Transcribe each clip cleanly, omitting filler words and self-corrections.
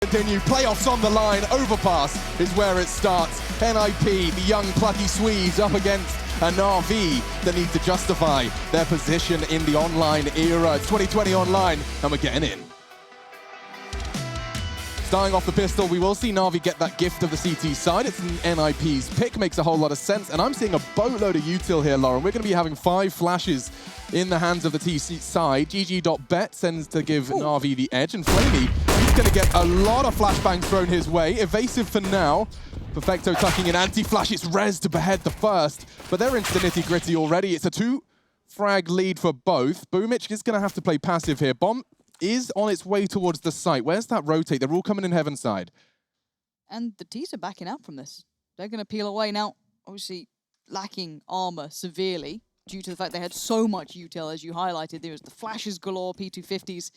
continue. Playoffs on the line. Overpass is where it starts. NIP, the young plucky Swedes, up against a Na'Vi that need to justify their position in the online era. It's 2020 online, and we're getting in. Starting off the pistol, we will see Na'Vi get that gift of the CT side. It's an NIP's pick, makes a whole lot of sense. And I'm seeing a boatload of util here, Lauren. We're going to be having 5 flashes in the hands of the TC side. GG.bet sends to give Na'Vi the edge. And Flamey, he's going to get a lot of flashbangs thrown his way. Evasive for now. Perfecto tucking in anti-flash. It's Rez to behead the first. But they're into the nitty-gritty already. It's a 2-frag lead for both. Boomich is going to have to play passive here. Bomb is on its way towards the site. Where's that rotate? They're all coming in heaven side. And the T's are backing out from this. They're going to peel away now, obviously lacking armor severely due to the fact they had so much util, as you highlighted. There was the flashes galore, P250s.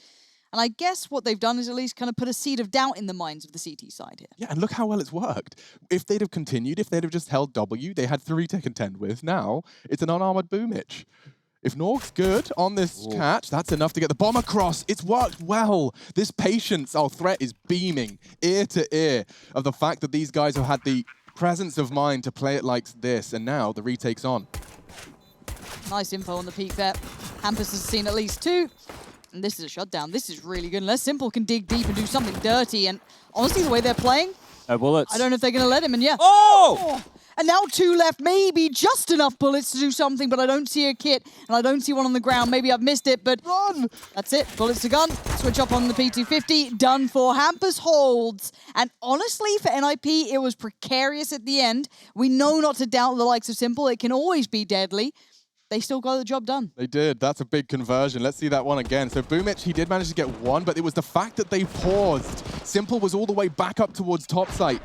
And I guess what they've done is at least kind of put a seed of doubt in the minds of the CT side here. Yeah, and look how well it's worked. If they'd have continued, if they'd have just held W, they had 3 to contend with. Now, it's an unarmored Boomich. If Norg's good on this catch, that's enough to get the bomb across. It's worked well. This patience, our threat is beaming ear to ear of the fact that these guys have had the presence of mind to play it like this, and now the retake's on. Nice info on the peak there. Hampus has seen at least 2. And this is a shutdown. This is really good. Unless Simple can dig deep and do something dirty. And honestly, the way they're playing, no bullets. I don't know if they're going to let him. And yeah. Oh! And now 2 left, maybe just enough bullets to do something, but I don't see a kit, and I don't see one on the ground. Maybe I've missed it, but run! That's it. Bullets to gun. Switch up on the P250. Done for. Hampus holds. And honestly, for NIP, it was precarious at the end. We know not to doubt the likes of Simple. It can always be deadly. They still got the job done. They did. That's a big conversion. Let's see that one again. So Boomich, he did manage to get 1, but it was the fact that they paused. Simple was all the way back up towards top site.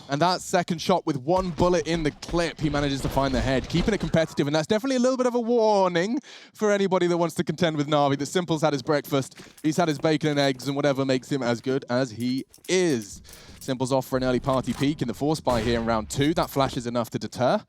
And that second shot with 1 bullet in the clip, he manages to find the head, keeping it competitive. And that's definitely a little bit of a warning for anybody that wants to contend with Na'Vi, that Simple's had his breakfast, he's had his bacon and eggs, and whatever makes him as good as he is. Simple's off for an early party peak in the force buy here in round 2. That flash is enough to deter.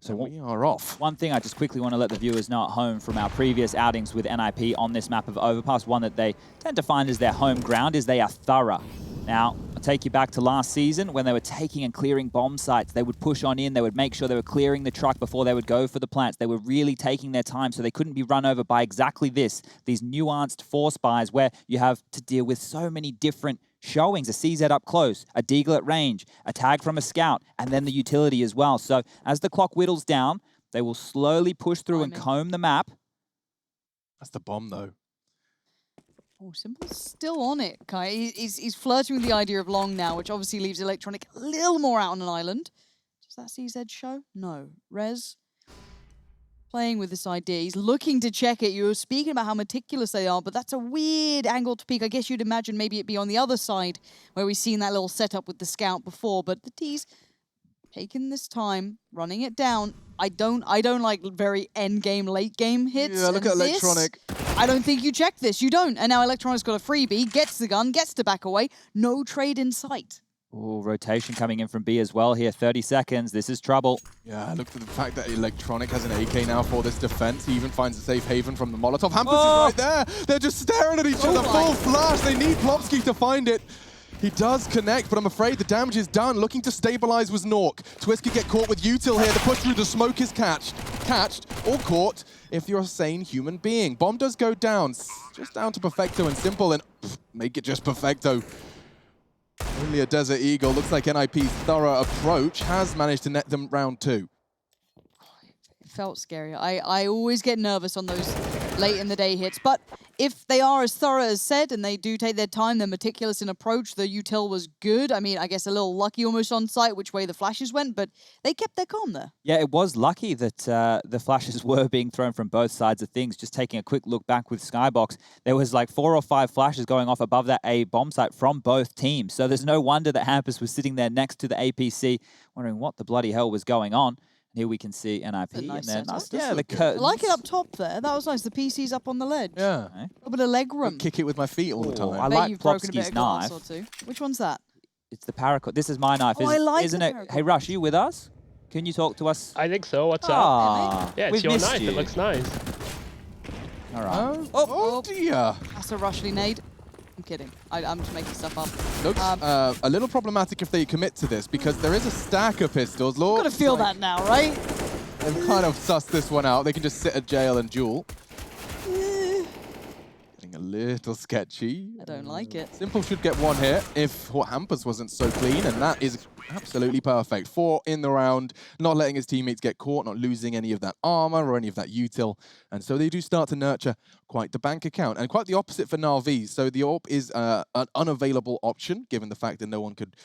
So we are off. One thing I just quickly want to let the viewers know at home from our previous outings with NIP on this map of Overpass, one that they tend to find as their home ground, is they are thorough. Now, I'll take you back to last season when they were taking and clearing bomb sites. They would push on in, they would make sure they were clearing the truck before they would go for the plants. They were really taking their time so they couldn't be run over by exactly this, these nuanced force buys where you have to deal with so many different showings, a CZ up close, a Deagle at range, a tag from a scout, and then the utility as well. So as the clock whittles down, they will slowly push through and comb the map. That's the bomb, though. Oh, Simple's still on it, Kai. He's flirting with the idea of long now, which obviously leaves Electronic a little more out on an island. Does that CZ show? No. Rez playing with this idea. He's looking to check it. You were speaking about how meticulous they are, but that's a weird angle to peek. I guess you'd imagine maybe it'd be on the other side where we've seen that little setup with the scout before, but the T's taking this time, running it down. I don't like very end game, late game hits. Yeah, look at Electronic. I don't think you check this. You don't. And now Electronic's got a freebie, gets the gun, gets to back away. No trade in sight. Oh, rotation coming in from B as well here. 30 seconds. This is trouble. Yeah, look at the fact that Electronic has an AK now for this defense. He even finds a safe haven from the Molotov. Hampus is right there. They're just staring at each other. Full flash. They need Plopsky to find it. He does connect, but I'm afraid the damage is done. Looking to stabilize was Nork. Twist could get caught with util here. The push through the smoke is catched or caught if you're a sane human being. Bomb does go down. Just down to Perfecto and Simple, and make it just Perfecto. Only a Desert Eagle. Looks like NIP's thorough approach has managed to net them round 2. It felt scary. I always get nervous on those late in the day hits, but if they are as thorough as said and they do take their time, they're meticulous in approach, the util was good. I mean, I guess a little lucky almost on site which way the flashes went, but they kept their calm there. Yeah, it was lucky that the flashes were being thrown from both sides of things. Just taking a quick look back with Skybox, there was like 4 or 5 flashes going off above that A bomb site from both teams. So there's no wonder that Hampus was sitting there next to the APC wondering what the bloody hell was going on. Here we can see NIP. Nice and then, yeah, the curtains. I like it up top there. That was nice. The PC's up on the ledge. Yeah. A little bit of leg room. Kick it with my feet all the time. I like Plopsky's knife. Or two. Which one's that? It's the Paracord. This is my knife, I like isn't the it? Paracord. Hey, Rush, you with us? Can you talk to us? I think so. What's up? Yeah, it's your knife. It looks nice. All right. Oh dear. That's a Rushly nade. I'm kidding. I'm just making stuff up. Looks a little problematic if they commit to this, because there is a stack of pistols. Lord, Gotta feel that now, right? they've kind of sussed this one out. They can just sit at jail and duel. Getting a little sketchy. I don't like it. Simple should get one hit if Hampus wasn't so clean, and that is absolutely perfect. 4 in the round, not letting his teammates get caught, not losing any of that armor or any of that util. And so they do start to nurture quite the bank account. And quite the opposite for Na'Vi. So the AWP is an unavailable option, given the fact that no one could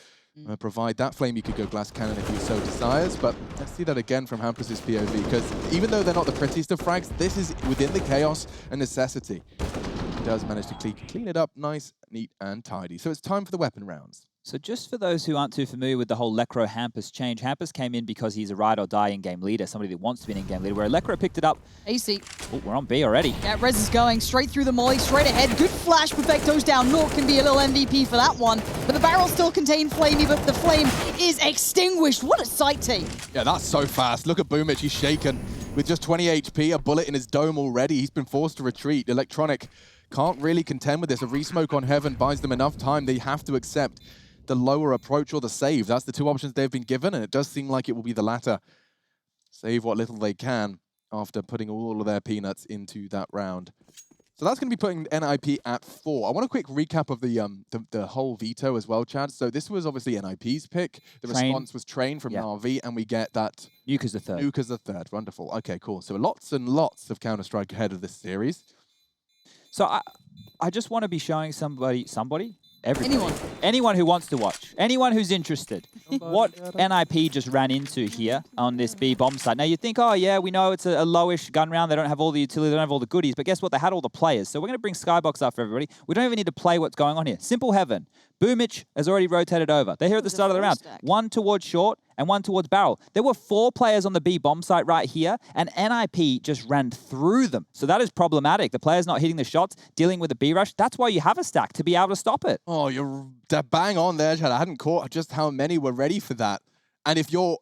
provide that. Flamey could go glass cannon if he so desires, but let's see that again from Hampus's POV, because even though they're not the prettiest of frags, this is within the chaos a necessity. He does manage to clean it up nice, neat, and tidy. So it's time for the weapon rounds. So just for those who aren't too familiar with the whole Lekro Hampus change, Hampus came in because he's a ride or die in-game leader, somebody that wants to be an in-game leader, where Lekro picked it up. AC. Oh, we're on B already. Yeah, Rez is going straight through the molly, straight ahead. Good flash, Perfecto's down. Nort can be a little MVP for that one, but the barrel still contained Flamey, but the flame is extinguished. What a sight take. Yeah, that's so fast. Look at Boomich, he's shaken. With just 20 HP, a bullet in his dome already. He's been forced to retreat. Electronic can't really contend with this. A resmoke on Heaven buys them enough time. They have to accept the lower approach or the save. That's the two options they've been given, and it does seem like it will be the latter. Save what little they can after putting all of their peanuts into that round. So that's going to be putting NIP at 4. I want a quick recap of the whole veto as well, Chad. So this was obviously NIP's pick. The response was Train from Na'Vi, and we get that... Nuke as the third. Nuke as the third. Wonderful. Okay, cool. So lots and lots of Counter-Strike ahead of this series. So I just want to be showing somebody, everybody. Anyone who wants to watch. Anyone who's interested. What NIP just ran into here on this B bomb site. Now you think, oh yeah, we know it's a lowish gun round. They don't have all the utility, they don't have all the goodies. But guess what? They had all the players. So we're going to bring Skybox up for everybody. We don't even need to play what's going on here. Simple Heaven. Boomich has already rotated over. They're here at the start of the round. One towards short and one towards barrel. There were 4 players on the B bomb site right here, and NIP just ran through them. So that is problematic. The player's not hitting the shots, dealing with the B rush. That's why you have a stack, to be able to stop it. Oh, you're bang on there, Chad. I hadn't caught just how many were ready for that. And if your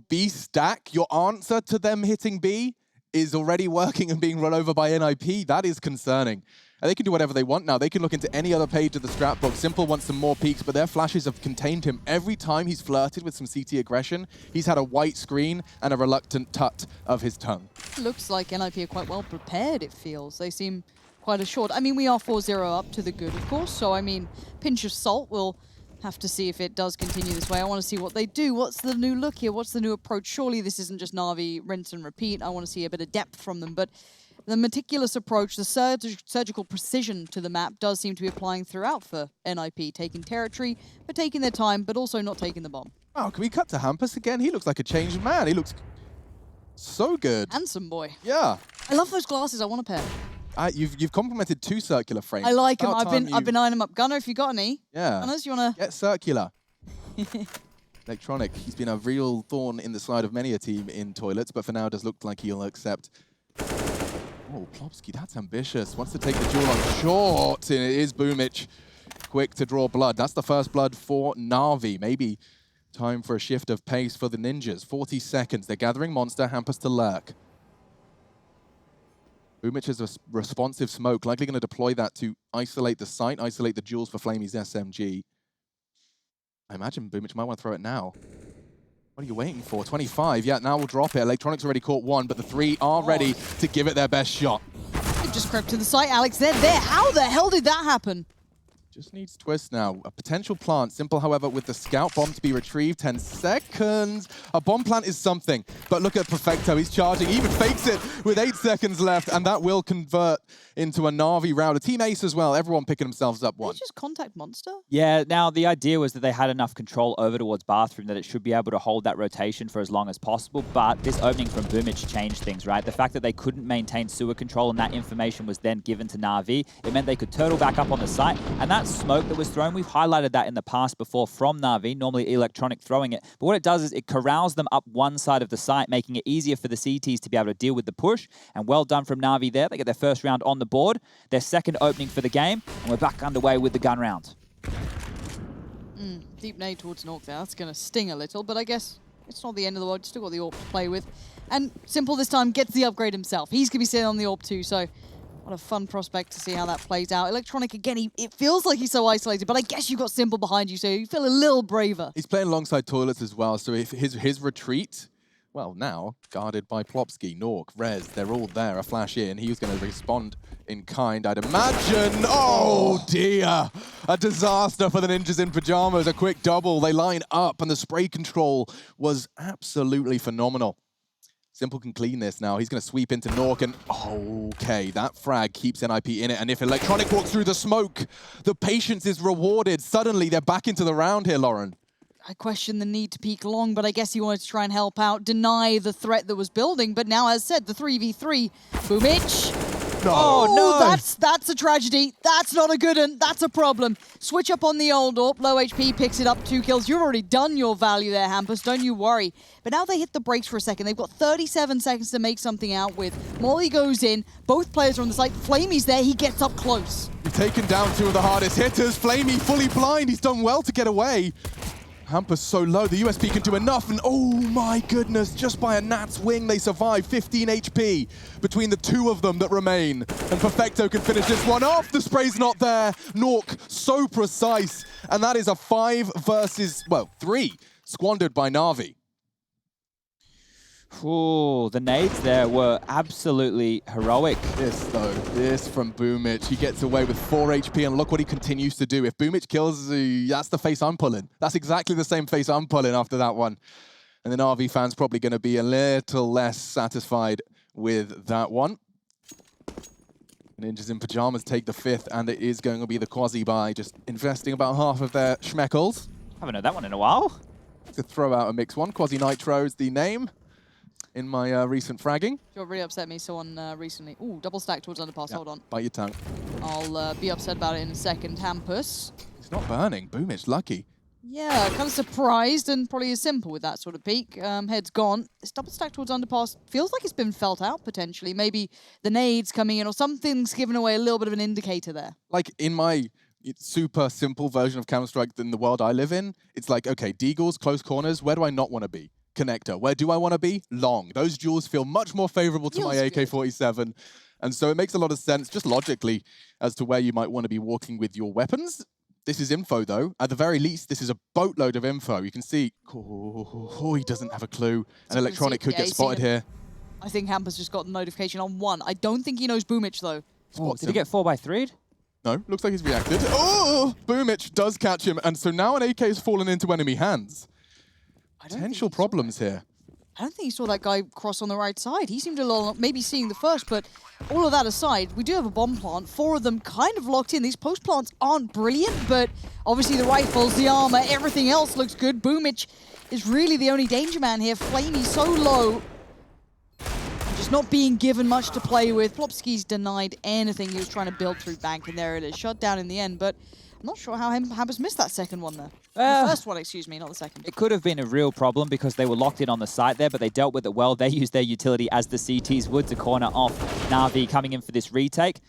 B stack, your answer to them hitting B is already working and being run over by NIP, that is concerning. And they can do whatever they want now. They can look into any other page of the scrapbook. Simple wants some more peaks, but their flashes have contained him. Every time he's flirted with some CT aggression, he's had a white screen and a reluctant tut of his tongue. Looks like NIP are quite well prepared, it feels. They seem quite assured. I mean, we are 4-0 up to the good, of course. So, I mean, pinch of salt. We'll have to see if it does continue this way. I want to see what they do. What's the new look here? What's the new approach? Surely this isn't just Na'Vi rinse and repeat. I want to see a bit of depth from them. But the meticulous approach, the surgical precision to the map does seem to be applying throughout for NIP, taking territory, but taking their time, but also not taking the bomb. Oh, can we cut to Hampus again? He looks like a changed man. He looks so good. Handsome boy. Yeah. I love those glasses. I want a pair. You've complimented 2 circular frames. I like them. I've been eyeing them up. Gunner, if you got any. Yeah. Gunners, you want to... Get circular. Electronic. He's been a real thorn in the side of many a team in toilets, but for now does look like he'll accept. Oh, Plopsky, that's ambitious. Wants to take the duel on short, and it is Boomich. Quick to draw blood. That's the first blood for Na'Vi. Maybe time for a shift of pace for the Ninjas. 40 seconds. They're gathering Monster, Hampus to lurk. Boomich is a responsive smoke, likely going to deploy that to isolate the site, isolate the duels for Flamey's SMG. I imagine Boomich might want to throw it now. What are you waiting for? 25. Yeah, now we'll drop it. Electronic's already caught 1, but the 3 are ready to give it their best shot. It just crept to the site, Alex. They're there. How the hell did that happen? Just needs twist now. A potential plant. Simple, however, with the scout bomb to be retrieved. 10 seconds. A bomb plant is something. But look at Perfecto. He's charging. He even fakes it with 8 seconds left. And that will convert into a Na'Vi round. A team ace as well. Everyone picking themselves up 1. Did they just contact Monster? Yeah, now the idea was that they had enough control over towards Bathroom that it should be able to hold that rotation for as long as possible. But this opening from Boomich changed things, right? The fact that they couldn't maintain sewer control and that information was then given to Na'Vi, it meant they could turtle back up on the site. And that smoke that was thrown, we've highlighted that in the past before from Na'Vi, normally Electronic throwing it. But what it does is it corrals them up one side of the site, making it easier for the CTs to be able to deal with the push. And well done from Na'Vi there. They get their first round on the board, their second opening for the game, and we're back underway with the gun round. Deep nade towards Nork there. That's going to sting a little, but I guess it's not the end of the world. Still got the AWP to play with. And Simple this time gets the upgrade himself. He's going to be sitting on the AWP too, so What a fun prospect to see how that plays out. Electronic, again, it feels like he's so isolated, but I guess you've got Simple behind you, so you feel a little braver. He's playing alongside Toilets as well, so if his retreat, well, now guarded by Plopsky, Nork, Rez, they're all there, a flash in. He was going to respond in kind, I'd imagine. Oh dear, a disaster for the Ninjas in Pyjamas. A quick double, they line up, and the spray control was absolutely phenomenal. Simple can clean this now. He's going to sweep into Nork, and okay, that frag keeps NIP in it. And if Electronic walks through the smoke, the patience is rewarded. Suddenly, they're back into the round here, Lauren. I question the need to peek long, but I guess he wanted to try and help out, deny the threat that was building. But now, as said, the 3v3, Boomich. No. Oh, no, that's a tragedy. That's not a good one. That's a problem. Switch up on the old AWP. Low HP picks it up, 2 kills. You've already done your value there, Hampus. Don't you worry. But now they hit the brakes for a second. They've got 37 seconds to make something out with. Molly goes in. Both players are on the site. Flamey's there. He gets up close. We've taken down 2 of the hardest hitters. Flamey fully blind. He's done well to get away. Hampus so low, the USP can do enough, and oh my goodness, just by a gnat's wing they survive. 15 HP between the 2 of them that remain. And Perfecto can finish this one off. The spray's not there. Nork, so precise. And that is a 5 versus, well, 3 squandered by Na'Vi. Ooh, the nades there were absolutely heroic. This from Boomich. He gets away with 4 HP, and look what he continues to do. If Boomich kills, that's the face I'm pulling. That's exactly the same face I'm pulling after that one. And then RV fans probably going to be a little less satisfied with that one. Ninjas in Pyjamas take the 5th, and it is going to be the Quasi by just investing about half of their schmeckles. Haven't heard that one in a while. To throw out a mix one. Quasi Nitro is the name in my recent fragging. What really upset me someone recently. Ooh, double stack towards underpass, hold on. Bite your tongue. I'll be upset about it in a second. Hampus. It's not burning. Boomich, lucky. Yeah, kind of surprised and probably as simple with that sort of peak. Head's gone. This double stack towards underpass feels like it's been felt out potentially. Maybe the nades coming in or something's given away a little bit of an indicator there. Like in my super simple version of Counter-Strike in the world I live in, it's like, okay, deagles, close corners, where do I not want to be? Connector. Where do I want to be? Long. Those duels feel much more favorable to my AK-47. And so it makes a lot of sense, just logically, as to where you might want to be walking with your weapons. This is info, though. At the very least, this is a boatload of info. You can see, oh, he doesn't have a clue. And Electronic could get spotted here. I think Hampus just got the notification on 1. I don't think he knows Boomich, though. Oh, did he get 4x3'd? No, looks like he's reacted. Oh, Boomich does catch him. And so now an AK has fallen into enemy hands. Potential problems here. I don't think he saw that guy cross on the right side. He seemed a little, maybe seeing the first, but all of that aside, we do have a bomb plant. 4 of them kind of locked in. These post plants aren't brilliant, but obviously the rifles, the armor, everything else looks good. Boomich is really the only danger man here. Flamey so low. Just not being given much to play with. Plopsky's denied anything he was trying to build through bank, and there it is. Shut down in the end, but I'm not sure how Hampus missed that second one there. The first one, excuse me, not the second. It could have been a real problem because they were locked in on the site there, but they dealt with it well. They used their utility as the CTs would to corner off Na'Vi coming in for this retake.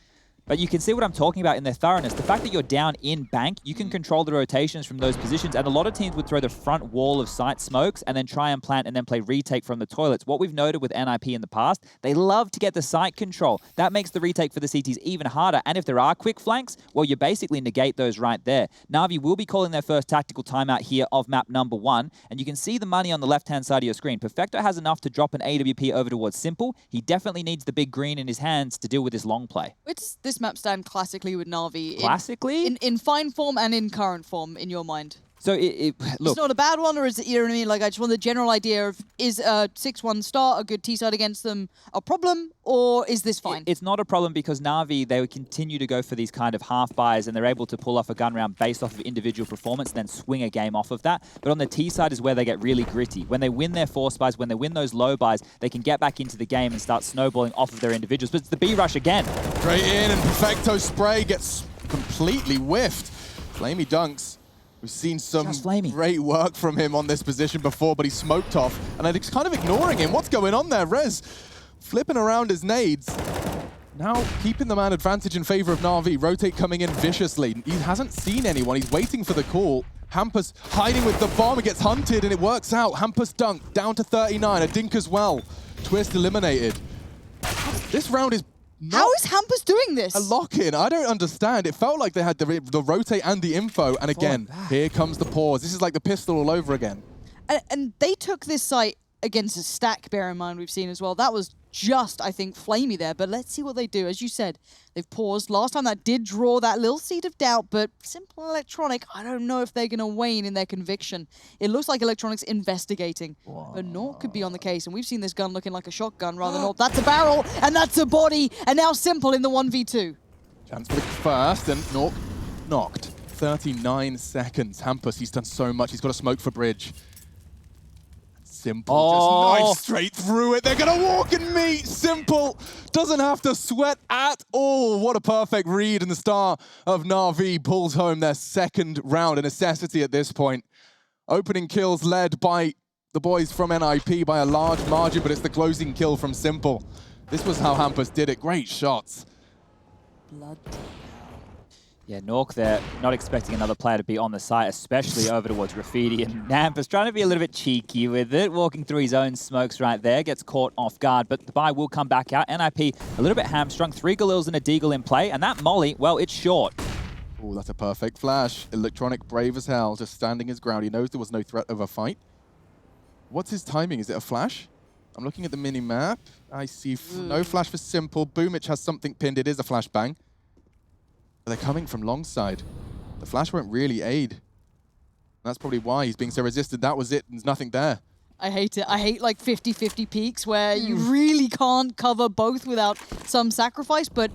But you can see what I'm talking about in their thoroughness. The fact that you're down in bank, you can control the rotations from those positions. And a lot of teams would throw the front wall of site smokes and then try and plant and then play retake from the toilets. What we've noted with NIP in the past, they love to get the site control. That makes the retake for the CTs even harder. And if there are quick flanks, well, you basically negate those right there. Na'Vi will be calling their first tactical timeout here of map number 1. And you can see the money on the left-hand side of your screen. Perfecto has enough to drop an AWP over towards Simple. He definitely needs the big green in his hands to deal with this long play. This map stand classically with Na'Vi. Classically? In fine form and in current form, in your mind. So look, it's not a bad one, or is it, you know what I mean? Like, I just want the general idea of, is a 6-1 start, a good T-side against them, a problem, or is this fine? It's not a problem because Na'Vi, they would continue to go for these kind of half buys and they're able to pull off a gun round based off of individual performance and then swing a game off of that. But on the T side is where they get really gritty. When they win their force buys, when they win those low buys, they can get back into the game and start snowballing off of their individuals. But it's the B rush again. Straight in, and Perfecto spray gets completely whiffed. Flamey dunks. We've seen some great work from him on this position before, but he's smoked off. And it's kind of ignoring him. What's going on there? Rez flipping around his nades. Now keeping the man advantage in favor of Na'Vi. Rotate coming in viciously. He hasn't seen anyone. He's waiting for the call. Hampus hiding with the bomb. He gets hunted and it works out. Hampus dunk down to 39. A dink as well. Twist eliminated. This round is How is Hampus doing this? A lock-in. I don't understand. It felt like they had the rotate and the info. And again, here comes the pause. This is like the pistol all over again. And they took this site against a stack, bear in mind, we've seen as well. That was just, I think, flamey there. But let's see what they do. As you said, they've paused. Last time that did draw that little seed of doubt, but Simple Electronic, I don't know if they're going to wane in their conviction. It looks like Electronic's investigating. Whoa. But Naught could be on the case, and we've seen this gun looking like a shotgun rather than Naught. That's a barrel, and that's a body, and now Simple in the 1v2. Chance for the first, and Naught knocked. 39 seconds. Hampus, he's done so much. He's got a smoke for bridge. Simple, just knife straight through it. They're going to walk and meet. Simple doesn't have to sweat at all. What a perfect read, and the star of Na'Vi pulls home their second round, a necessity at this point. Opening kills led by the boys from NIP by a large margin, but it's the closing kill from Simple. This was how Hampus did it. Great shots. Blood. Yeah, Nork there, not expecting another player to be on the site, especially over towards Graffiti. And Nampus trying to be a little bit cheeky with it, walking through his own smokes right there, gets caught off guard, but the buy will come back out. NIP a little bit hamstrung, 3 Galils and a Deagle in play, and that molly, well, it's short. Oh, that's a perfect flash. Electronic brave as hell, just standing his ground. He knows there was no threat of a fight. What's his timing? Is it a flash? I'm looking at the mini-map. I see no flash for Simple. Boomich has something pinned. It is a flashbang. They're coming from long side. The flash won't really aid. That's probably why he's being so resistant. That was it. There's nothing there. I hate it. I hate like 50-50 peaks where you really can't cover both without some sacrifice, but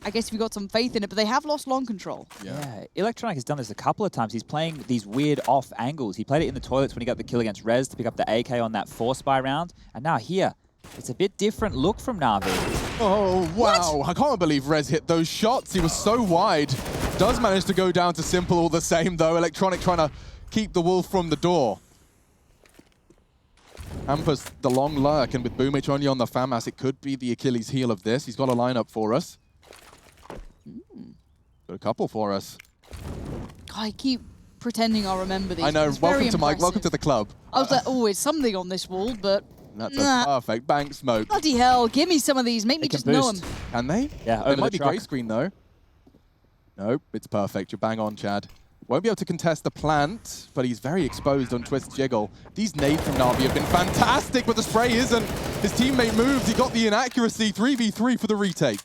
I guess if you've got some faith in it, but they have lost long control. Yeah, Electronic has done this a couple of times. He's playing these weird off angles. He played it in the toilets when he got the kill against Rez to pick up the AK on that 4-spy round. And now here, it's a bit different look from Na'Vi. Oh, wow. What? I can't believe Rez hit those shots. He was so wide. Does manage to go down to Simple all the same, though. Electronic trying to keep the wolf from the door. Hampus, the long lurk, and with Boomich only on the FAMAS, it could be the Achilles heel of this. He's got a lineup for us. Got a couple for us. I keep pretending I'll remember these. I know. Welcome to Mike. Welcome to the club. I was like, oh, it's something on this wall, but that's a perfect bank smoke. Bloody hell, give me some of these. Make me just know them. Can they? Yeah, over it might the be grey screen, though. Nope, it's perfect. You're bang on, Chad. Won't be able to contest the plant, but he's very exposed on Twist Jiggle. These nades from Na'Vi have been fantastic, but the spray isn't. His teammate moved. He got the inaccuracy. 3v3 for the retake.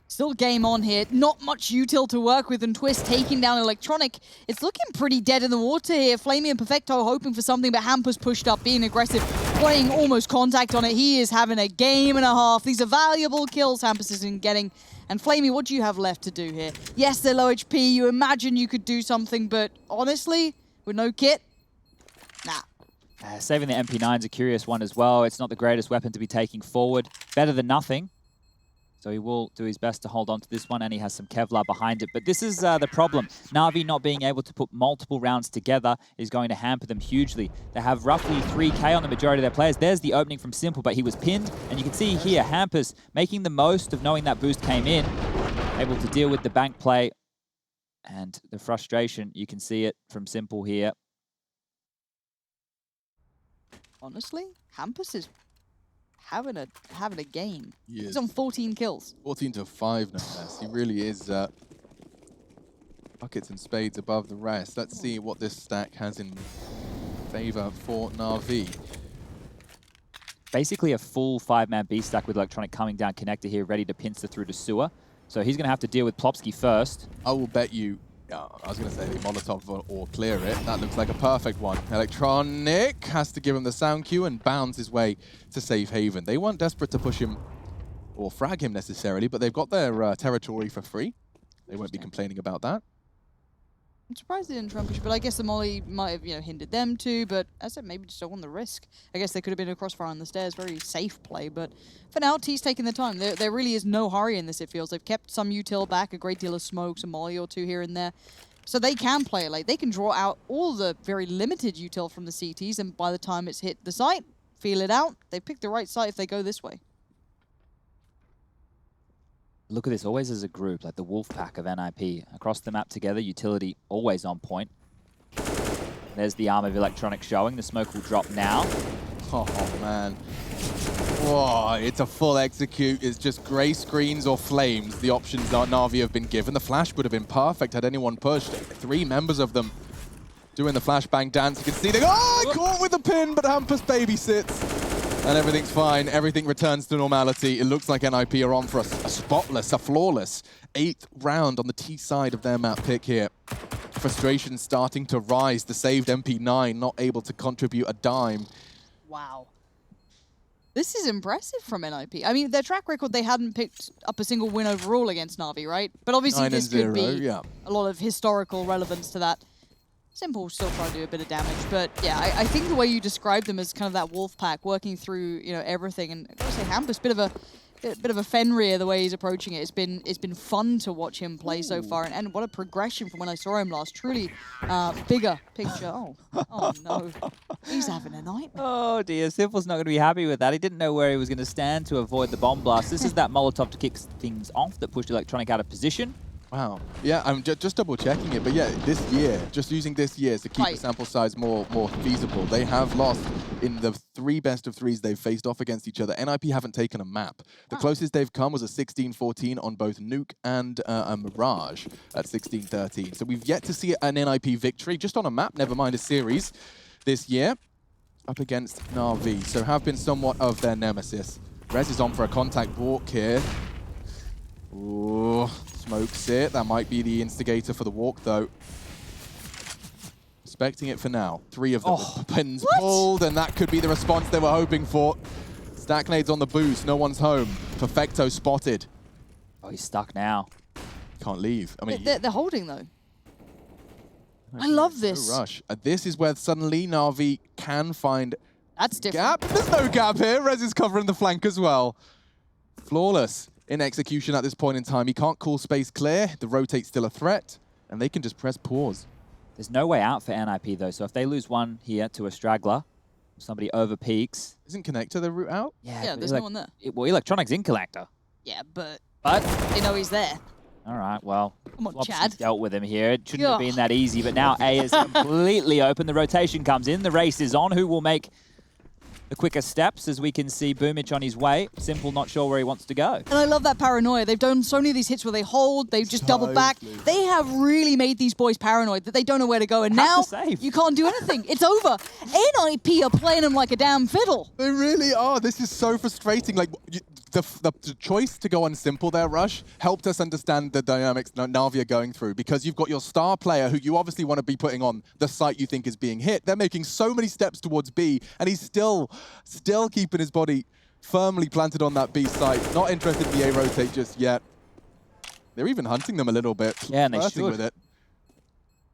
Still game on here. Not much util to work with, and Twist taking down Electronic. It's looking pretty dead in the water here. Flamey and Perfecto hoping for something, but Hampus pushed up, being aggressive, playing almost contact on it. He is having a game and a half. These are valuable kills Hampus isn't getting. And Flamey, what do you have left to do here? Yes, they're low HP. You imagine you could do something, but honestly, with no kit, nah. Saving the MP9's a curious one as well. It's not the greatest weapon to be taking forward. Better than nothing. So he will do his best to hold on to this one, and he has some Kevlar behind it. But this is the problem. Na'Vi not being able to put multiple rounds together is going to hamper them hugely. They have roughly 3K on the majority of their players. There's the opening from Simple, but he was pinned. And you can see here, Hampus making the most of knowing that boost came in, able to deal with the bank play. And the frustration, you can see it from Simple here. Honestly, Hampus is having a game. He He's on 14 kills. 14-5 no less. He really is buckets and spades above the rest. Let's see what this stack has in favor for Na'Vi. Basically a full 5-man B stack with Electronic coming down connector here, ready to pincer through to sewer. So he's going to have to deal with Plopsky first. I will bet you, I was going to say the Molotov or clear it. That looks like a perfect one. Electronic has to give him the sound cue and bounds his way to safe haven. They weren't desperate to push him or frag him necessarily, but they've got their territory for free. They won't be complaining about that. I'm surprised they didn't try and push, but I guess the molly might have, hindered them too, but as I said, maybe just don't want the risk. I guess they could have been a crossfire on the stairs, very safe play, but for now, T's taking the time. There really is no hurry in this, it feels. They've kept some util back, a great deal of smokes, a molly or two here and there, so they can play it late. They can draw out all the very limited util from the CTs, and by the time it's hit the site, feel it out. They pick the right site if they go this way. Look at this, always as a group, like the wolf pack of NIP. Across the map together, utility always on point. There's the arm of Electronic showing. The smoke will drop now. Oh, man. Oh, it's a full execute. It's just grey screens or flames. The options that Na'Vi have been given. The flash would have been perfect had anyone pushed. 3 members of them doing the flashbang dance. You can see they caught with the pin, but Hampus babysits. And everything's fine. Everything returns to normality. It looks like NIP are on for a spotless, a flawless 8th round on the T side of their map pick here. Frustration starting to rise. The saved MP9 not able to contribute a dime. Wow. This is impressive from NIP. I mean, their track record, they hadn't picked up a single win overall against Na'Vi, right? But obviously this could be a lot of historical relevance to that. Simple still trying to do a bit of damage, but yeah, I think the way you describe them as kind of that wolf pack working through, you know, everything, and I gotta say Hampus, bit of a Fenrir the way he's approaching it. It's been fun to watch him play so far, and what a progression from when I saw him last. Truly bigger picture. Oh no, he's having a nightmare. Oh dear, Simple's not going to be happy with that. He didn't know where he was going to stand to avoid the bomb blast. This is that Molotov to kick things off that pushed Electronic out of position. Wow. Yeah, I'm just double checking it, but yeah, this year, just using this year to keep the sample size more feasible, they have lost in the 3 best-of-3s they've faced off against each other. NIP haven't taken a map. The closest they've come was a 16-14 on both Nuke and a Mirage at 16-13. So we've yet to see an NIP victory, just on a map, never mind a series, this year, up against Na'Vi. So have been somewhat of their nemesis. Rez is on for a contact walk here. Ooh, smokes it. That might be the instigator for the walk, though. Expecting it for now. 3 of them with pins pulled, and that could be the response they were hoping for. Stacknade's on the boost. No one's home. Perfecto spotted. Oh, he's stuck now. Can't leave. I mean, they're holding, though. I love this. No rush. This is where suddenly Na'Vi can find That's different. gap. There's no gap here. Rez is covering the flank as well. Flawless in execution at this point in time. He can't call space clear. The rotate's still a threat, and they can just press pause. There's no way out for NIP, though, so if they lose one here to a straggler, somebody over peaks. Isn't Connector the route out? Yeah, there's no one there. Well, Electronic's in Collector. Yeah, but they know he's there. All right, well, Come on, Flopsy's Chad. dealt with him here. It shouldn't have been that easy, but now A is completely open. The rotation comes in. The race is on. Who will make the quicker steps, as we can see Boomich on his way. Simple not sure where he wants to go. And I love that paranoia. They've done so many of these hits where they hold, they just double back. They have really made these boys paranoid that they don't know where to go. And now you can't do anything. It's over. NIP are playing them like a damn fiddle. They really are. This is so frustrating. Like, the choice to go on Simple there, Rush, helped us understand the dynamics Na'Vi are going through, because you've got your star player who you obviously want to be putting on the site you think is being hit. They're making so many steps towards B, and he's still keeping his body firmly planted on that B site. Not interested in the A rotate just yet. They're even hunting them a little bit. Yeah, and they should. With it.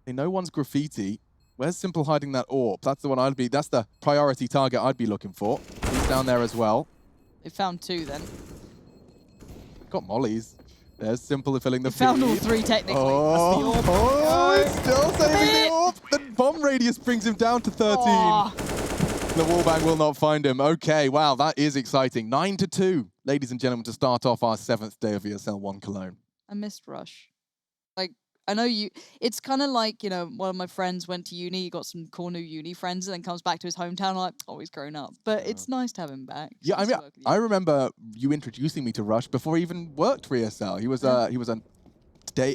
They know one's graffiti. Where's Simple hiding that AWP? That's the one that's the priority target I'd be looking for. He's down there as well. They found 2 then. Got mollies. There's Simple filling the feed. Found all 3 technically. It's still saving the AWP. The bomb radius brings him down to 13. The wallbang will not find him. Okay, wow, that is exciting. 9-2, ladies and gentlemen, to start off our 7th day of ESL One Cologne. I missed Rush. Like, I know it's kind of like, you know, one of my friends went to uni, he got some cool new uni friends, and then comes back to his hometown, like, oh, he's grown up. But it's nice to have him back. Yeah, I mean, I remember you introducing me to Rush before he even worked for ESL. He was a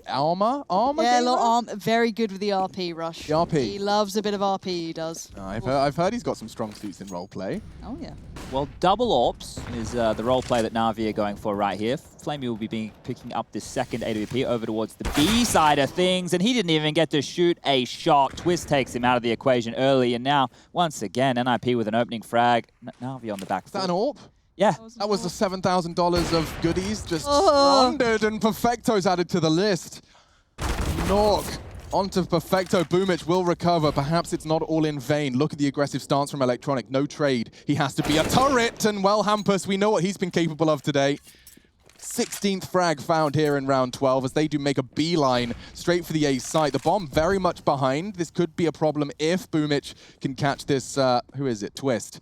armor yeah, gamer? little arm, very good with the RP, Rush. The RP. He loves a bit of RP, he does. I've heard he's got some strong suits in roleplay. Oh, yeah. Well, double AWPs is the roleplay that Na'Vi are going for right here. Flamey will be picking up this second AWP over towards the B side of things, and he didn't even get to shoot a shot. Twist takes him out of the equation early, and now, once again, NIP with an opening frag. Na'Vi on the back foot. Is that an AWP? Yeah. That was the $7,000 of goodies just squandered, and Perfecto's added to the list. Nork onto Perfecto. Boomich will recover. Perhaps it's not all in vain. Look at the aggressive stance from Electronic. No trade. He has to be a turret, and well, Hampus, we know what he's been capable of today. 16th frag found here in round 12 as they do make a beeline straight for the A site. The bomb very much behind. This could be a problem if Boomich can catch this, who is it, Twist.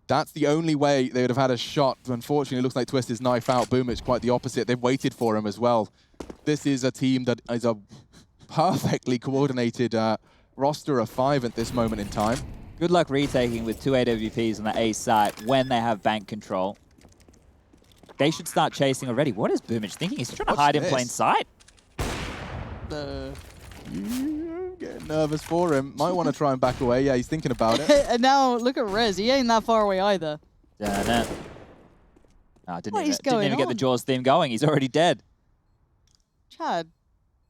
That's the only way they would have had a shot. Unfortunately, it looks like Twist is knife out. Boomich quite the opposite. They've waited for him as well. This is a team that is a perfectly coordinated roster of 5 at this moment in time. Good luck retaking with 2 AWPs on the A site when they have bank control. They should start chasing already. What is Boomage thinking? Is he trying to hide in plain sight? I'm getting nervous for him. Might want to try and back away. Yeah, he's thinking about it. And now look at Rez. He ain't that far away either. No, didn't even going get the on? Jaws theme going. He's already dead. Chad,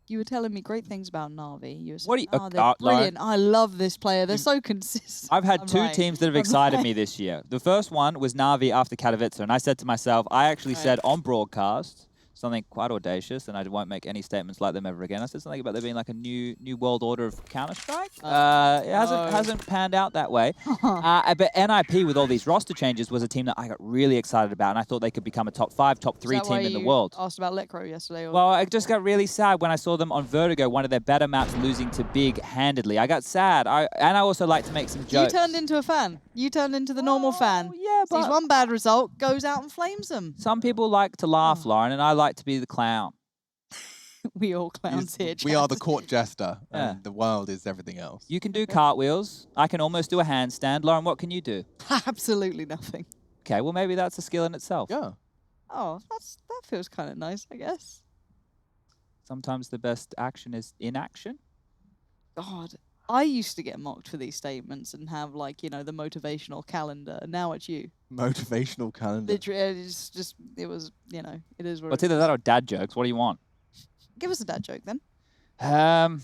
you were telling me great things about Na'Vi. You were saying, What do you- oh, they're brilliant. I love this player. They're so consistent. I've had I'm two right. teams that have I'm excited right. me this year. The first one was Na'Vi after Katowice, and I said to myself, I actually said on broadcast something quite audacious, and I won't make any statements like them ever again. I said something about there being like a new world order of Counter-Strike. It hasn't panned out that way. But NIP with all these roster changes was a team that I got really excited about, and I thought they could become a top 5, top 3 team in the world. Asked about Lecro yesterday. Or Well, I just got really sad when I saw them on Vertigo, one of their better maps, losing to Big handedly. I got sad. And I also like to make some jokes. you turned into a fan. You turned into the normal fan. Yeah, but Sees one bad result, goes out and flames them. some people like to laugh, Lauren, and I like to be the clown. We all clowns here. We are the Chad. court jester, Yeah. and the world is everything else. You can do cartwheels. I can almost do a handstand. Lauren, what can you do? Absolutely nothing. Okay, well, maybe that's a skill in itself. Yeah. Oh, that feels kind of nice, I guess. Sometimes the best action is inaction. God, I used to get mocked for these statements and have like, the motivational calendar. And now it's you. Motivational calendar. Literally, it was, it is what Well, it's it either is. that or dad jokes. What do you want? Give us a dad joke then. How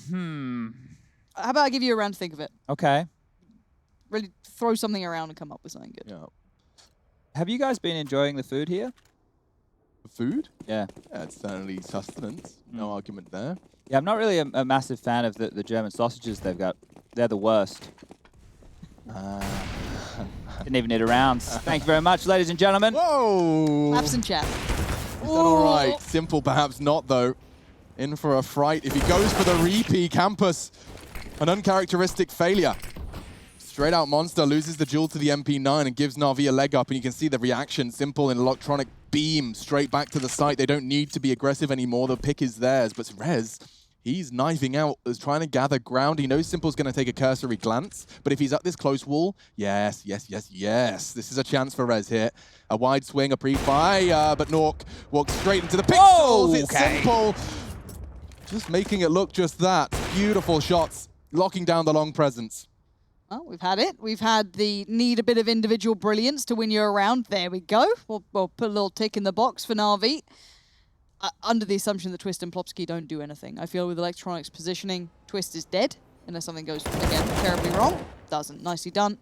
How about I give you a round to think of it? Okay. Really throw something around and come up with something good. Yeah. Have you guys been enjoying the food here? Food? Yeah. Yeah, it's certainly sustenance. No argument there. Yeah, I'm not really a massive fan of the German sausages they've got. They're the worst. Didn't even need a round. Thank you very much, ladies and gentlemen. Whoa! Claps and chat. Is that all right? Simple, perhaps not, though. In for a fright if he goes for the repeat campus. An uncharacteristic failure. Straight out Monster loses the duel to the MP9 and gives Na'Vi a leg up, and you can see the reaction. Simple and electronic beam straight back to the site. They don't need to be aggressive anymore. The pick is theirs, but Rez, he's knifing out, is trying to gather ground. He knows Simple's going to take a cursory glance, but if he's at this close wall, yes. This is a chance for Rez here. A wide swing, a pre-fire, but Nork walks straight into the pixels. Oh, It's okay. Simple. Just making it look just that. Beautiful shots, locking down the long presence. Well, we've had it. We've had the need a bit of individual brilliance to win you a round. There we go. We'll put a little tick in the box for Na'Vi. Under the assumption that Twist and Plopsky don't do anything. I feel with Electronics positioning, Twist is dead, unless something goes, again, terribly wrong. Doesn't. Nicely done.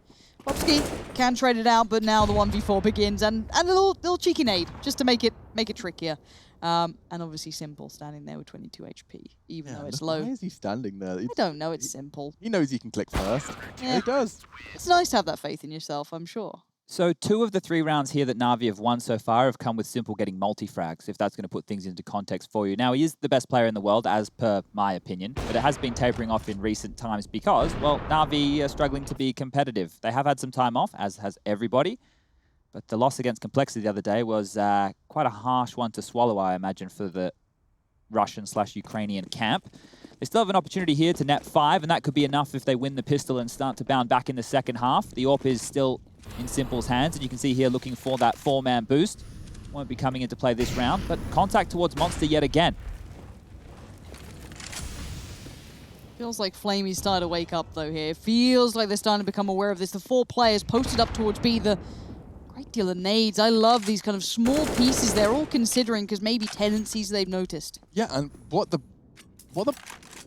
Plopsky can trade it out, but now the 1v4 begins, and a little cheeky nade, just to make it trickier. And obviously Simple standing there with 22 HP, even though it's low. Why is he standing there? I don't know, it's Simple. He knows he can click first. Yeah. He does. It's nice to have that faith in yourself, I'm sure. So 2 of the 3 rounds here that Na'Vi have won so far have come with Simple getting multi-frags, if that's going to put things into context for you. Now, he is the best player in the world, as per my opinion, but it has been tapering off in recent times because, well, Na'Vi are struggling to be competitive. They have had some time off, as has everybody, but the loss against Complexity the other day was quite a harsh one to swallow, I imagine, for the Russian/Ukrainian camp. They still have an opportunity here to net 5, and that could be enough if they win the pistol and start to bound back in the second half. The AWP is still in Simple's hands, and you can see here looking for that 4-man boost. Won't be coming into play this round, but contact towards Monster yet again. Feels like Flamey's starting to wake up though here. Feels like they're starting to become aware of this. The 4 players posted up towards B, the great deal of nades. I love these kind of small pieces they're all considering because maybe tendencies they've noticed. Yeah, and what the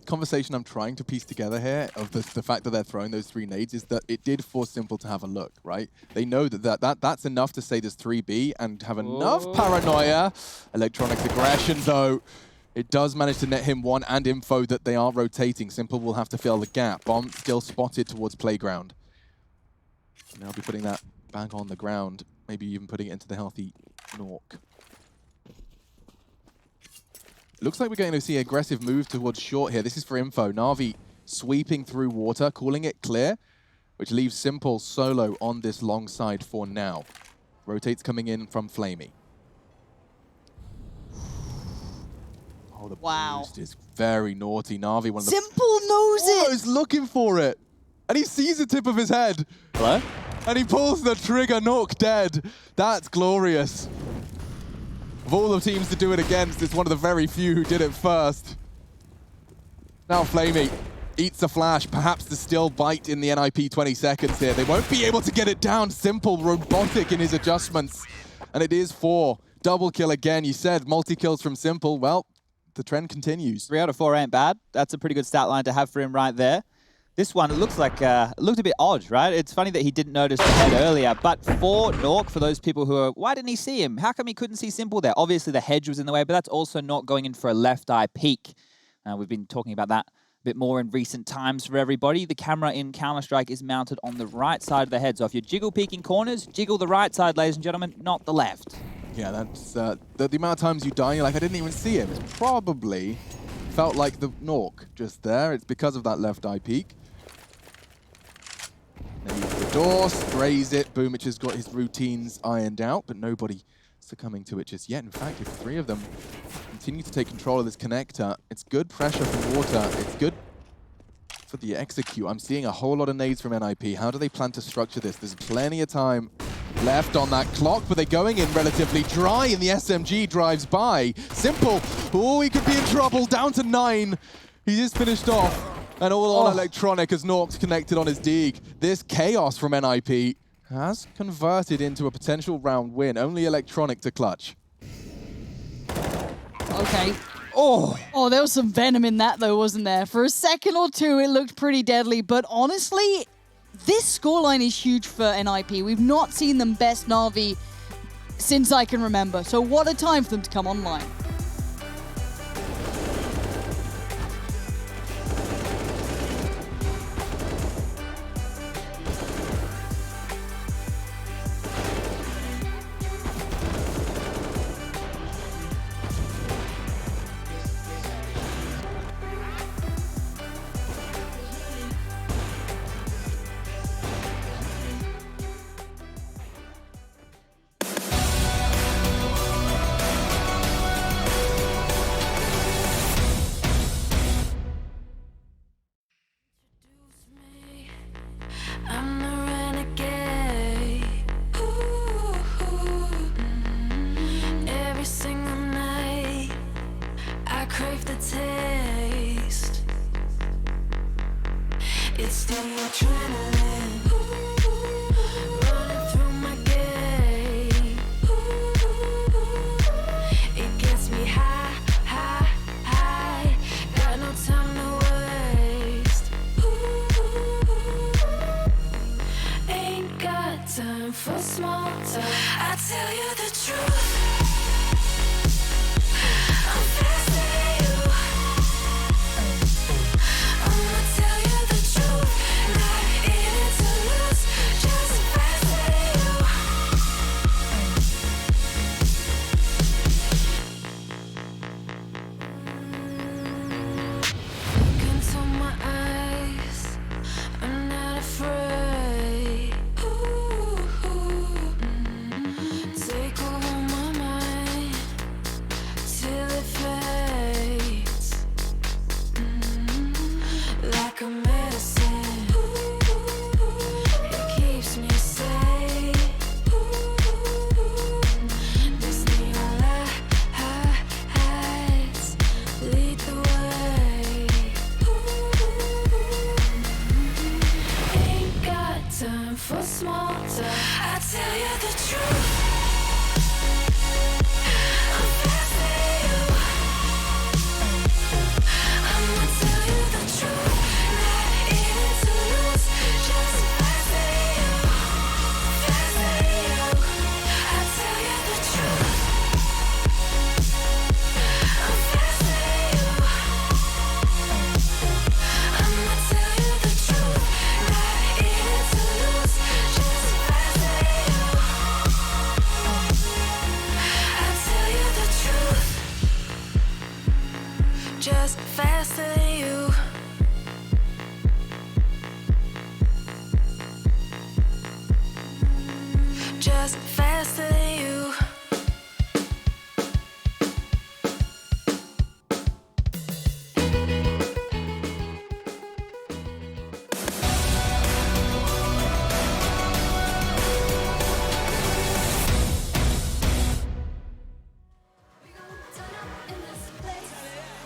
conversation I'm trying to piece together here of the fact that they're throwing those 3 nades is that it did force Simple to have a look, right? They know that's enough to say there's 3B and have enough paranoia. Electronics aggression, though. It does manage to net him 1 and info that they are rotating. Simple will have to fill the gap. Bomb still spotted towards Playground. And they'll be putting that back on the ground, maybe even putting it into the healthy Nork. It looks like we're going to see an aggressive move towards short here. This is for info. Na'Vi sweeping through water, calling it clear, which leaves Simple solo on this long side for now. Rotates coming in from Flamey. Oh, the boost is very naughty. Na'Vi, one of the... Simple knows it! He's looking for it. And he sees the tip of his head. Hello? And he pulls the trigger, Nork dead. That's glorious. Of all the teams to do it against, it's one of the very few who did it first. Now Flamey eats a flash, perhaps to still bite in the NIP 20 seconds here. They won't be able to get it down. Simple, robotic in his adjustments. And it is 4. Double kill again. You said multi-kills from Simple. Well, the trend continues. 3 out of 4 ain't bad. That's a pretty good stat line to have for him right there. This one, it looks like, it looked a bit odd, right? It's funny that he didn't notice the head earlier, but for Nork, for those people who are, why didn't he see him? How come he couldn't see Simple there? Obviously the hedge was in the way, but that's also not going in for a left eye peek. We've been talking about that a bit more in recent times for everybody. The camera in Counter-Strike is mounted on the right side of the head. So if you're jiggle peeking corners, jiggle the right side, ladies and gentlemen, not the left. Yeah, that's the amount of times you die, you're like, I didn't even see him. It's probably felt like the Nork just there. It's because of that left eye peek. The door, sprays it. Boomich has got his routines ironed out, but nobody succumbing to it just yet. In fact, if 3 of them continue to take control of this connector, it's good pressure from Water. It's good for the execute. I'm seeing a whole lot of nades from NIP. How do they plan to structure this? There's plenty of time left on that clock, but they're going in relatively dry, and the SMG drives by. Simple. Oh, he could be in trouble. Down to 9. He is finished off. And all on electronic as Nork's connected on his dig. This chaos from NIP has converted into a potential round win. Only electronic to clutch. Okay. Oh, there was some venom in that though, wasn't there? For a second or two, it looked pretty deadly. But honestly, this scoreline is huge for NIP. We've not seen them best Na'Vi since I can remember. So what a time for them to come online.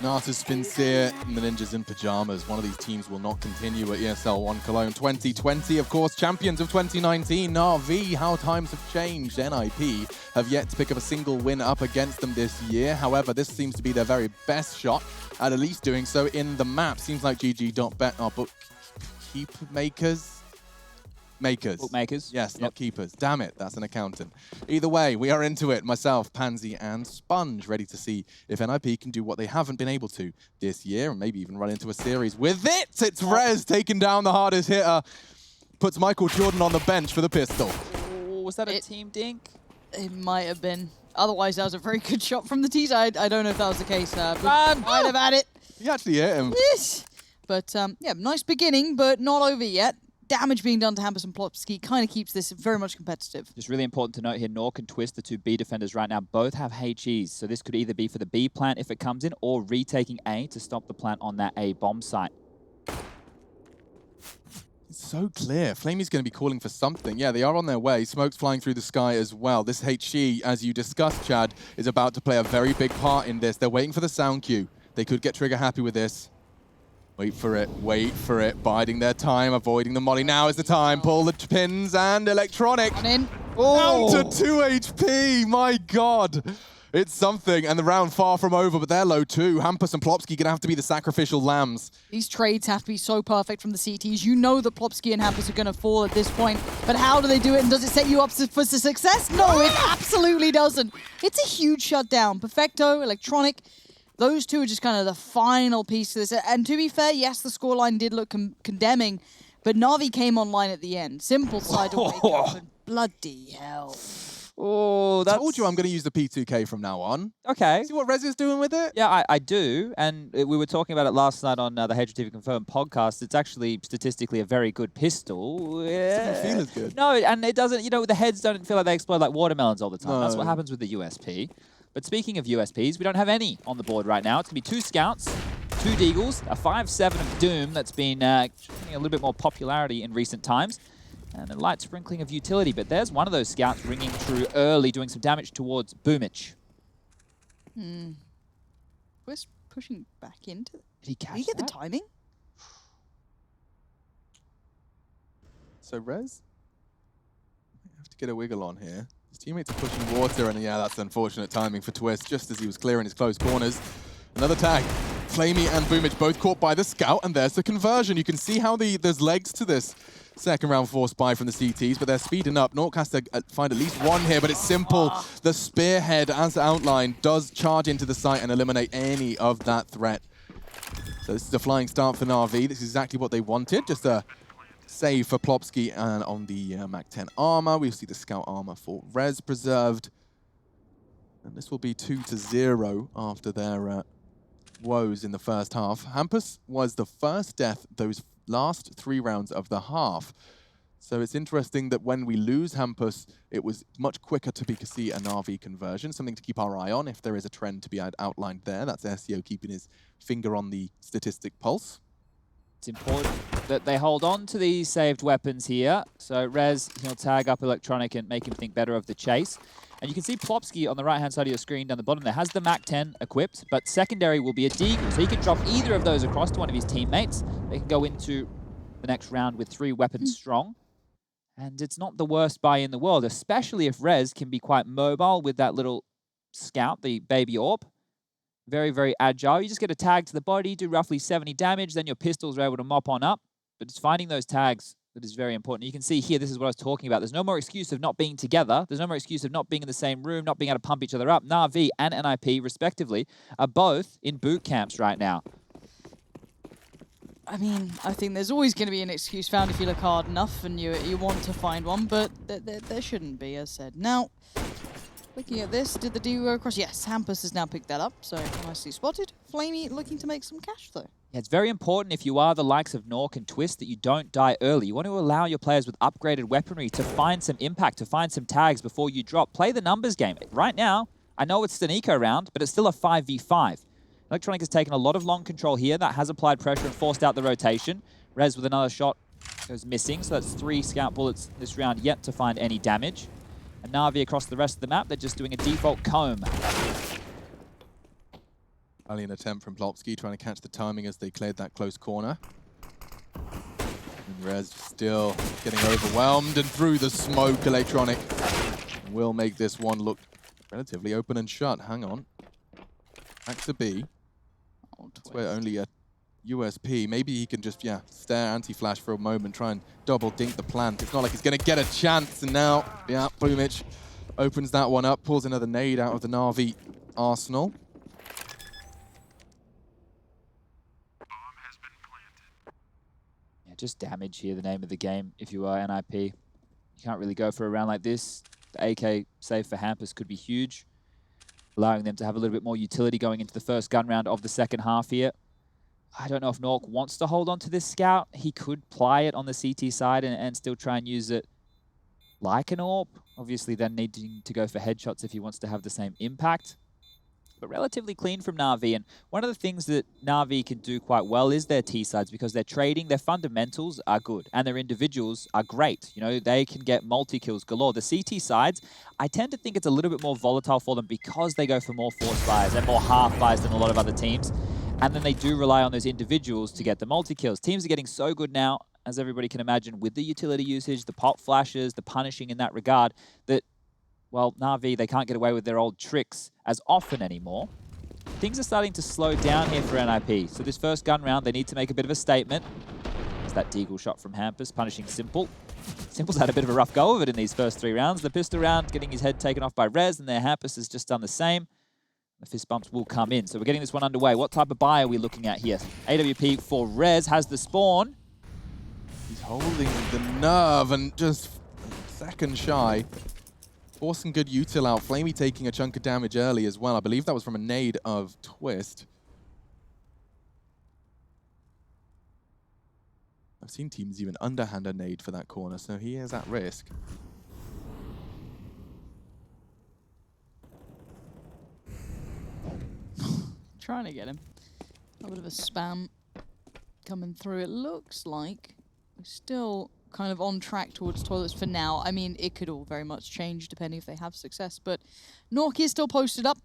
Natus, Vincere, and the Ninjas in Pyjamas. One of these teams will not continue at ESL One Cologne 2020. Of course, champions of 2019, Na'Vi. How times have changed. NIP have yet to pick up a single win up against them this year. However, this seems to be their very best shot at least doing so in the map. Seems like GG.bet are bookmakers. Bookmakers. Yes, not keepers. Damn it, that's an accountant. Either way, we are into it. Myself, Pansy, and Sponge, ready to see if NIP can do what they haven't been able to this year, and maybe even run into a series with it. It's Rez taking down the hardest hitter. Puts Michael Jordan on the bench for the pistol. Oh, was that a team dink? It might have been. Otherwise, that was a very good shot from the T side. I don't know if that was the case. But might have had it. He actually hit him. Yes. But yeah, nice beginning, but not over yet. Damage being done to Hampus and Plopsky kind of keeps this very much competitive. Just really important to note here, Nork and Twist, the two B defenders right now, both have HEs. So this could either be for the B plant if it comes in, or retaking A to stop the plant on that A bomb site. It's so clear. Flamey's going to be calling for something. Yeah, they are on their way. Smoke's flying through the sky as well. This HE, as you discussed, Chad, is about to play a very big part in this. They're waiting for the sound cue. They could get trigger happy with this. Wait for it, biding their time, avoiding the molly. Now is the time. Pull the pins and electronic. In. Down to 2 HP, my God. It's something, and the round far from over, but they're low too. Hampus and Plopsky gonna have to be the sacrificial lambs. These trades have to be so perfect from the CTs. You know that Plopsky and Hampus are gonna fall at this point, but how do they do it, and does it set you up for success? No, it absolutely doesn't. It's a huge shutdown. Perfecto, electronic. Those two are just kind of the final piece to this. And to be fair, yes, the scoreline did look condemning, but Na'Vi came online at the end. Simple side to wake up, and bloody hell. Oh, that's... I told you I'm going to use the P2K from now on. Okay. See what Rez is doing with it? Yeah, I do. And we were talking about it last night on the HTV Confirmed podcast. It's actually statistically a very good pistol. It doesn't feel as good. No, and it doesn't, you know, the heads don't feel like they explode like watermelons all the time. No. That's what happens with the USP. But speaking of USPs, we don't have any on the board right now. It's going to be 2 Scouts, 2 Deagles, a 5-7 of Doom that's been getting a little bit more popularity in recent times, and a light sprinkling of utility. But there's one of those Scouts ringing through early, doing some damage towards Boomich. Where's pushing back into it? Did he catch Did he get that? the timing? So Rez, might have to get a wiggle on here. His teammates are pushing water, and yeah, that's unfortunate timing for Twist, just as he was clearing his close corners. Another tag. Flamey and Boomich both caught by the Scout, and there's the conversion. You can see how there's legs to this second round force buy from the CTs, but they're speeding up. Nork has to find at least one here, but it's simple. The spearhead, as outlined, does charge into the site and eliminate any of that threat. So this is a flying start for Na'Vi. This is exactly what they wanted, just a save for Plopsky, and on the Mac 10 armor, we see the Scout armor for Rez preserved. And this will be 2-0 after their woes in the first half. Hampus was the first death those last 3 rounds of the half. So it's interesting that when we lose Hampus, it was much quicker to see an RV conversion, something to keep our eye on if there is a trend to be outlined there. That's SEO keeping his finger on the statistic pulse. It's important that they hold on to these saved weapons here. So Rez, he'll tag up Electronic and make him think better of the chase. And you can see Plopsky on the right-hand side of your screen down the bottom there has the Mac 10 equipped, but secondary will be a Deagle. So he can drop either of those across to one of his teammates. They can go into the next round with 3 weapons strong. And it's not the worst buy in the world, especially if Rez can be quite mobile with that little Scout, the baby orb. Very, very agile. You just get a tag to the body, do roughly 70 damage, then your pistols are able to mop on up. But it's finding those tags that is very important. You can see here, this is what I was talking about. There's no more excuse of not being together. There's no more excuse of not being in the same room, not being able to pump each other up. Na'Vi and NIP, respectively, are both in boot camps right now. I mean, I think there's always going to be an excuse found if you look hard enough and you want to find one, but there shouldn't be, as said. Now, looking at this, did the duo go across? Yes, Hampus has now picked that up, so nicely spotted. Flamey looking to make some cash, though. Yeah, it's very important if you are the likes of Nork and Twist that you don't die early. You want to allow your players with upgraded weaponry to find some impact, to find some tags before you drop. Play the numbers game. Right now, I know it's an eco round, but it's still a 5v5. Electronic has taken a lot of long control here. That has applied pressure and forced out the rotation. Rez with another shot goes missing, so that's 3 Scout bullets this round yet to find any damage. And Na'Vi across the rest of the map, they're just doing a default comb. Valiant attempt from Plopsky, trying to catch the timing as they cleared that close corner. And Rez still getting overwhelmed, and through the smoke, Electronic will make this one look relatively open and shut. Hang on. Back to B. That's where only a USP. Maybe he can just, stare anti-flash for a moment, try and double dink the plant. It's not like he's going to get a chance. And now, Boomich opens that one up, pulls another nade out of the Na'Vi arsenal. Yeah, just damage here, the name of the game. If you are NIP, you can't really go for a round like this. The AK save for Hampus could be huge, allowing them to have a little bit more utility going into the first gun round of the second half here. I don't know if Nork wants to hold on to this scout. He could ply it on the CT side and still try and use it like an AWP. Obviously then needing to go for headshots if he wants to have the same impact. But relatively clean from Na'Vi. And one of the things that Na'Vi can do quite well is their T-sides, because their trading, their fundamentals are good and their individuals are great. You know, they can get multi-kills galore. The CT sides, I tend to think it's a little bit more volatile for them because they go for more force fires and more half fires than a lot of other teams. And then they do rely on those individuals to get the multi-kills. Teams are getting so good now, as everybody can imagine, with the utility usage, the pop flashes, the punishing in that regard, that, well, Na'Vi, they can't get away with their old tricks as often anymore. Things are starting to slow down here for NIP. So this first gun round, they need to make a bit of a statement. There's that deagle shot from Hampus, punishing Simple. Simple's had a bit of a rough go of it in these first 3 rounds. The pistol round, getting his head taken off by Rez, and their Hampus has just done the same. The fist bumps will come in. So we're getting this one underway. What type of buy are we looking at here? AWP for Rez has the spawn. He's holding the nerve and just second shy. Forcing good util out. Flamey taking a chunk of damage early as well. I believe that was from a nade of Twist. I've seen teams even underhand a nade for that corner, so he is at risk. Trying to get him. A bit of a spam coming through. It looks like we're still kind of on track towards toilets for now. I mean, it could all very much change depending if they have success, but Nork is still posted up.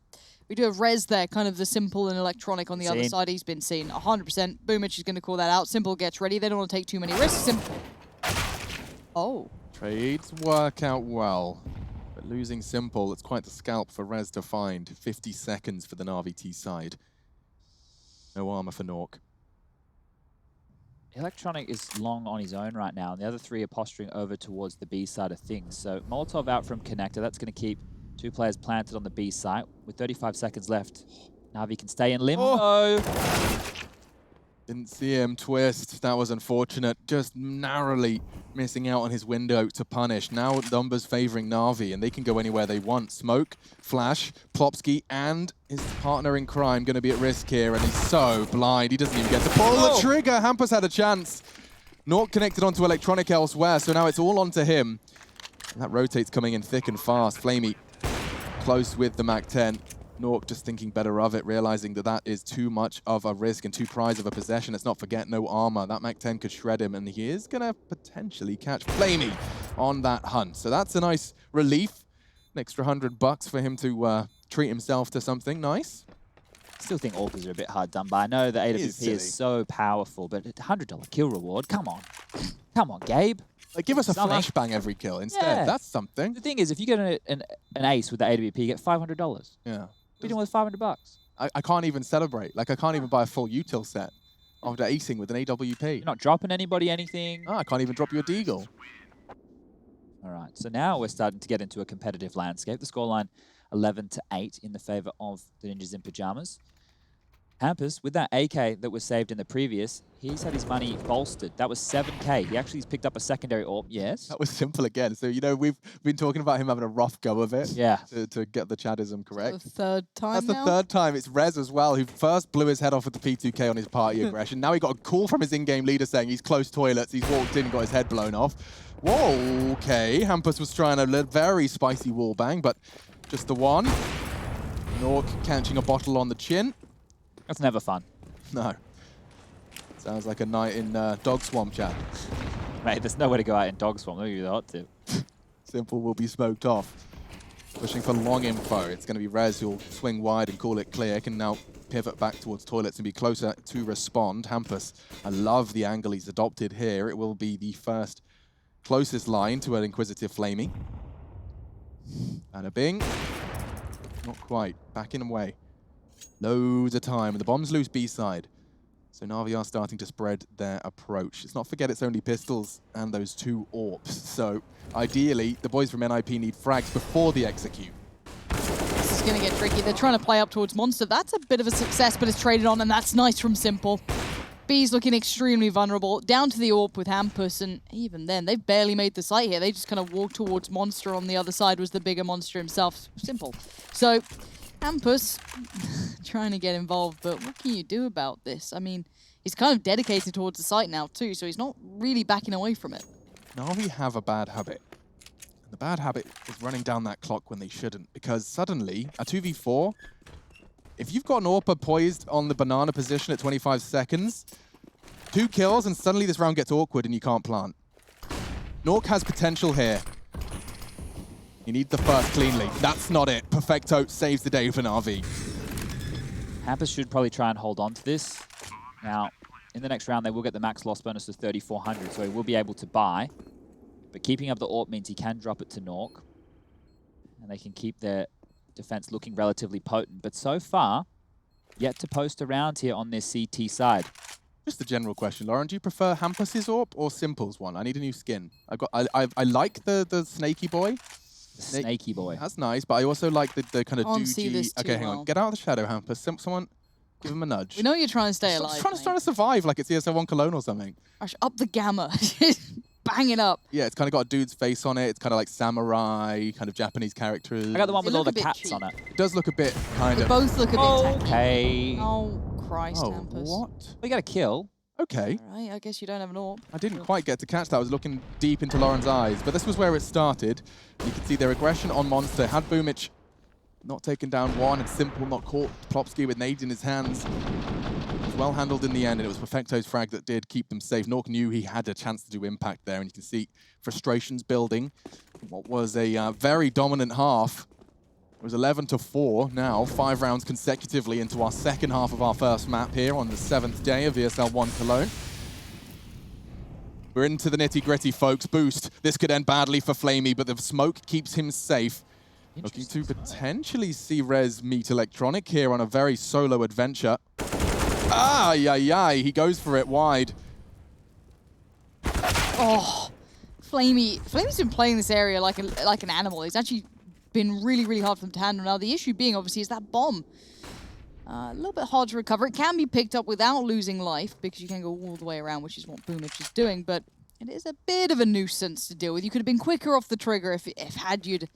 We do have Rez there, kind of the Simple and Electronic on the other side. He's been seen 100%. Boomich is going to call that out. Simple gets ready. They don't want to take too many risks. Simple. Oh. Trades work out well. But losing Simple, it's quite the scalp for Rez to find. 50 seconds for the Na'Vi T side. No armor for Nork. Electronic is long on his own right now, and the other 3 are posturing over towards the B side of things. So Molotov out from Connector. That's going to keep 2 players planted on the B site. With 35 seconds left, Na'Vi can stay in limbo. Oh. Didn't see him twist. That was unfortunate. Just narrowly missing out on his window to punish. Now numbers favoring Na'Vi, and they can go anywhere they want. Smoke, Flash, Plopsky, and his partner in crime going to be at risk here, and he's so blind. He doesn't even get to pull the trigger. Hampus had a chance. Nork connected onto Electronic elsewhere, so now it's all onto him. And that rotate's coming in thick and fast. Flamey close with the MAC-10. Nork just thinking better of it, realizing that that is too much of a risk and too prize of a possession. Let's not forget, no armor. That MAC-10 could shred him, and he is going to potentially catch Flamey on that hunt. So that's a nice relief. An extra $100 for him to treat himself to something nice. I still think Orcas are a bit hard done by. I know the AWP is so powerful, but a $100 kill reward, come on. Come on, Gabe. Like, give us a flashbang every kill instead. Yeah. That's something. The thing is, if you get an ace with the AWP, you get $500. Yeah. What are you doing with $500? I can't even celebrate. Like, I can't even buy a full util set after acing with an AWP. You're not dropping anybody anything. Oh, I can't even drop you a deagle. All right, so now we're starting to get into a competitive landscape. The scoreline 11-8 in the favor of the Ninjas in Pyjamas. Hampus, with that AK that was saved in the previous, he's had his money bolstered. That was 7K. He actually picked up a secondary AWP, yes. That was Simple again. So, you know, we've been talking about him having a rough go of it. Yeah. To get the Chadism correct. That's the third time That's now? the third time. It's Rez as well, who first blew his head off with the P2K on his party aggression. Now he got a call from his in-game leader saying he's close toilets. He's walked in and got his head blown off. Whoa, okay. Hampus was trying a very spicy wallbang, but just the one. Nork catching a bottle on the chin. That's never fun. No. Sounds like a night in Dog Swamp, chat. Mate, there's nowhere to go out in Dog Swamp. Look at the hot tip. Simple will be smoked off. Pushing for long info. It's going to be Rez who'll swing wide and call it clear. Can now pivot back towards toilets and be closer to respond. Hampus, I love the angle he's adopted here. It will be the first closest line to an Inquisitive Flamey. And a Bing. Not quite. Backing away. Loads of time. And the bomb's loose B-side. So Na'Vi are starting to spread their approach. Let's not forget it's only pistols and those 2 AWPs. So ideally, the boys from NIP need frags before the execute. This is going to get tricky. They're trying to play up towards Monster. That's a bit of a success, but it's traded on, and that's nice from Simple. B's looking extremely vulnerable. Down to the AWP with Hampus, and even then, they've barely made the site here. They just kind of walked towards Monster. On the other side was the bigger Monster himself. Simple. So Hampus trying to get involved, but what can you do about this? I mean, he's kind of dedicated towards the site now too, so he's not really backing away from it. Na'Vi have a bad habit. And the bad habit is running down that clock when they shouldn't, because suddenly, a 2v4, if you've got an AWPer poised on the banana position at 25 seconds, 2 kills and suddenly this round gets awkward and you can't plant. Nork has potential here. You need the first cleanly. That's not it. Perfecto saves the day for Na'Vi. Hampus should probably try and hold on to this. Now, in the next round, they will get the max loss bonus of 3,400, so he will be able to buy. But keeping up the AWP means he can drop it to Nork. And they can keep their defense looking relatively potent. But so far, yet to post around here on this CT side. Just a general question, Lauren. Do you prefer Hampus's AWP or Simple's one? I need a new skin. I like the snaky boy. Snaky boy. That's nice, but I also like the kind of See this doogey. Okay, hang well. on. Get out of the shadow, Hampus. Someone give him a nudge. We know you're trying to stay alive. Just trying to survive like it's ESL One Cologne or something. Gosh, up the gamma. Bang it up. Yeah, it's kind of got a dude's face on it. It's kind of like samurai, kind of Japanese characters. I got the one They with all look the a bit cats cheap. on it. It does look a bit kind They of. both look a bit tacky. Okay. Oh, Christ, Oh, Hampus. what? We got a kill. Okay. All right, I guess you don't have an AWP. I didn't quite get to catch that. I was looking deep into Lauren's eyes, but this was where it started. You can see their aggression on Monster. Had Boomich not taken down one, and Simple not caught Plopsky with nades in his hands. It was well handled in the end, and it was Perfecto's frag that did keep them safe. Nork knew he had a chance to do impact there, and you can see frustrations building. What was a very dominant half. It was 11-4 now, 5 rounds consecutively into our second half of our first map here on the 7th day of ESL One Cologne. We're into the nitty-gritty, folks. Boost. This could end badly for Flamey, but the smoke keeps him safe. Looking to potentially see Rez meet Electronic here on a very solo adventure. He goes for it wide. Oh, Flamey's been playing this area like an animal. He's actually been really, really hard for them to handle. Now, the issue being, obviously, is that bomb. A little bit hard to recover. It can be picked up without losing life, because you can go all the way around, which is what Boomich is doing, but it is a bit of a nuisance to deal with. You could have been quicker off the trigger if had you'd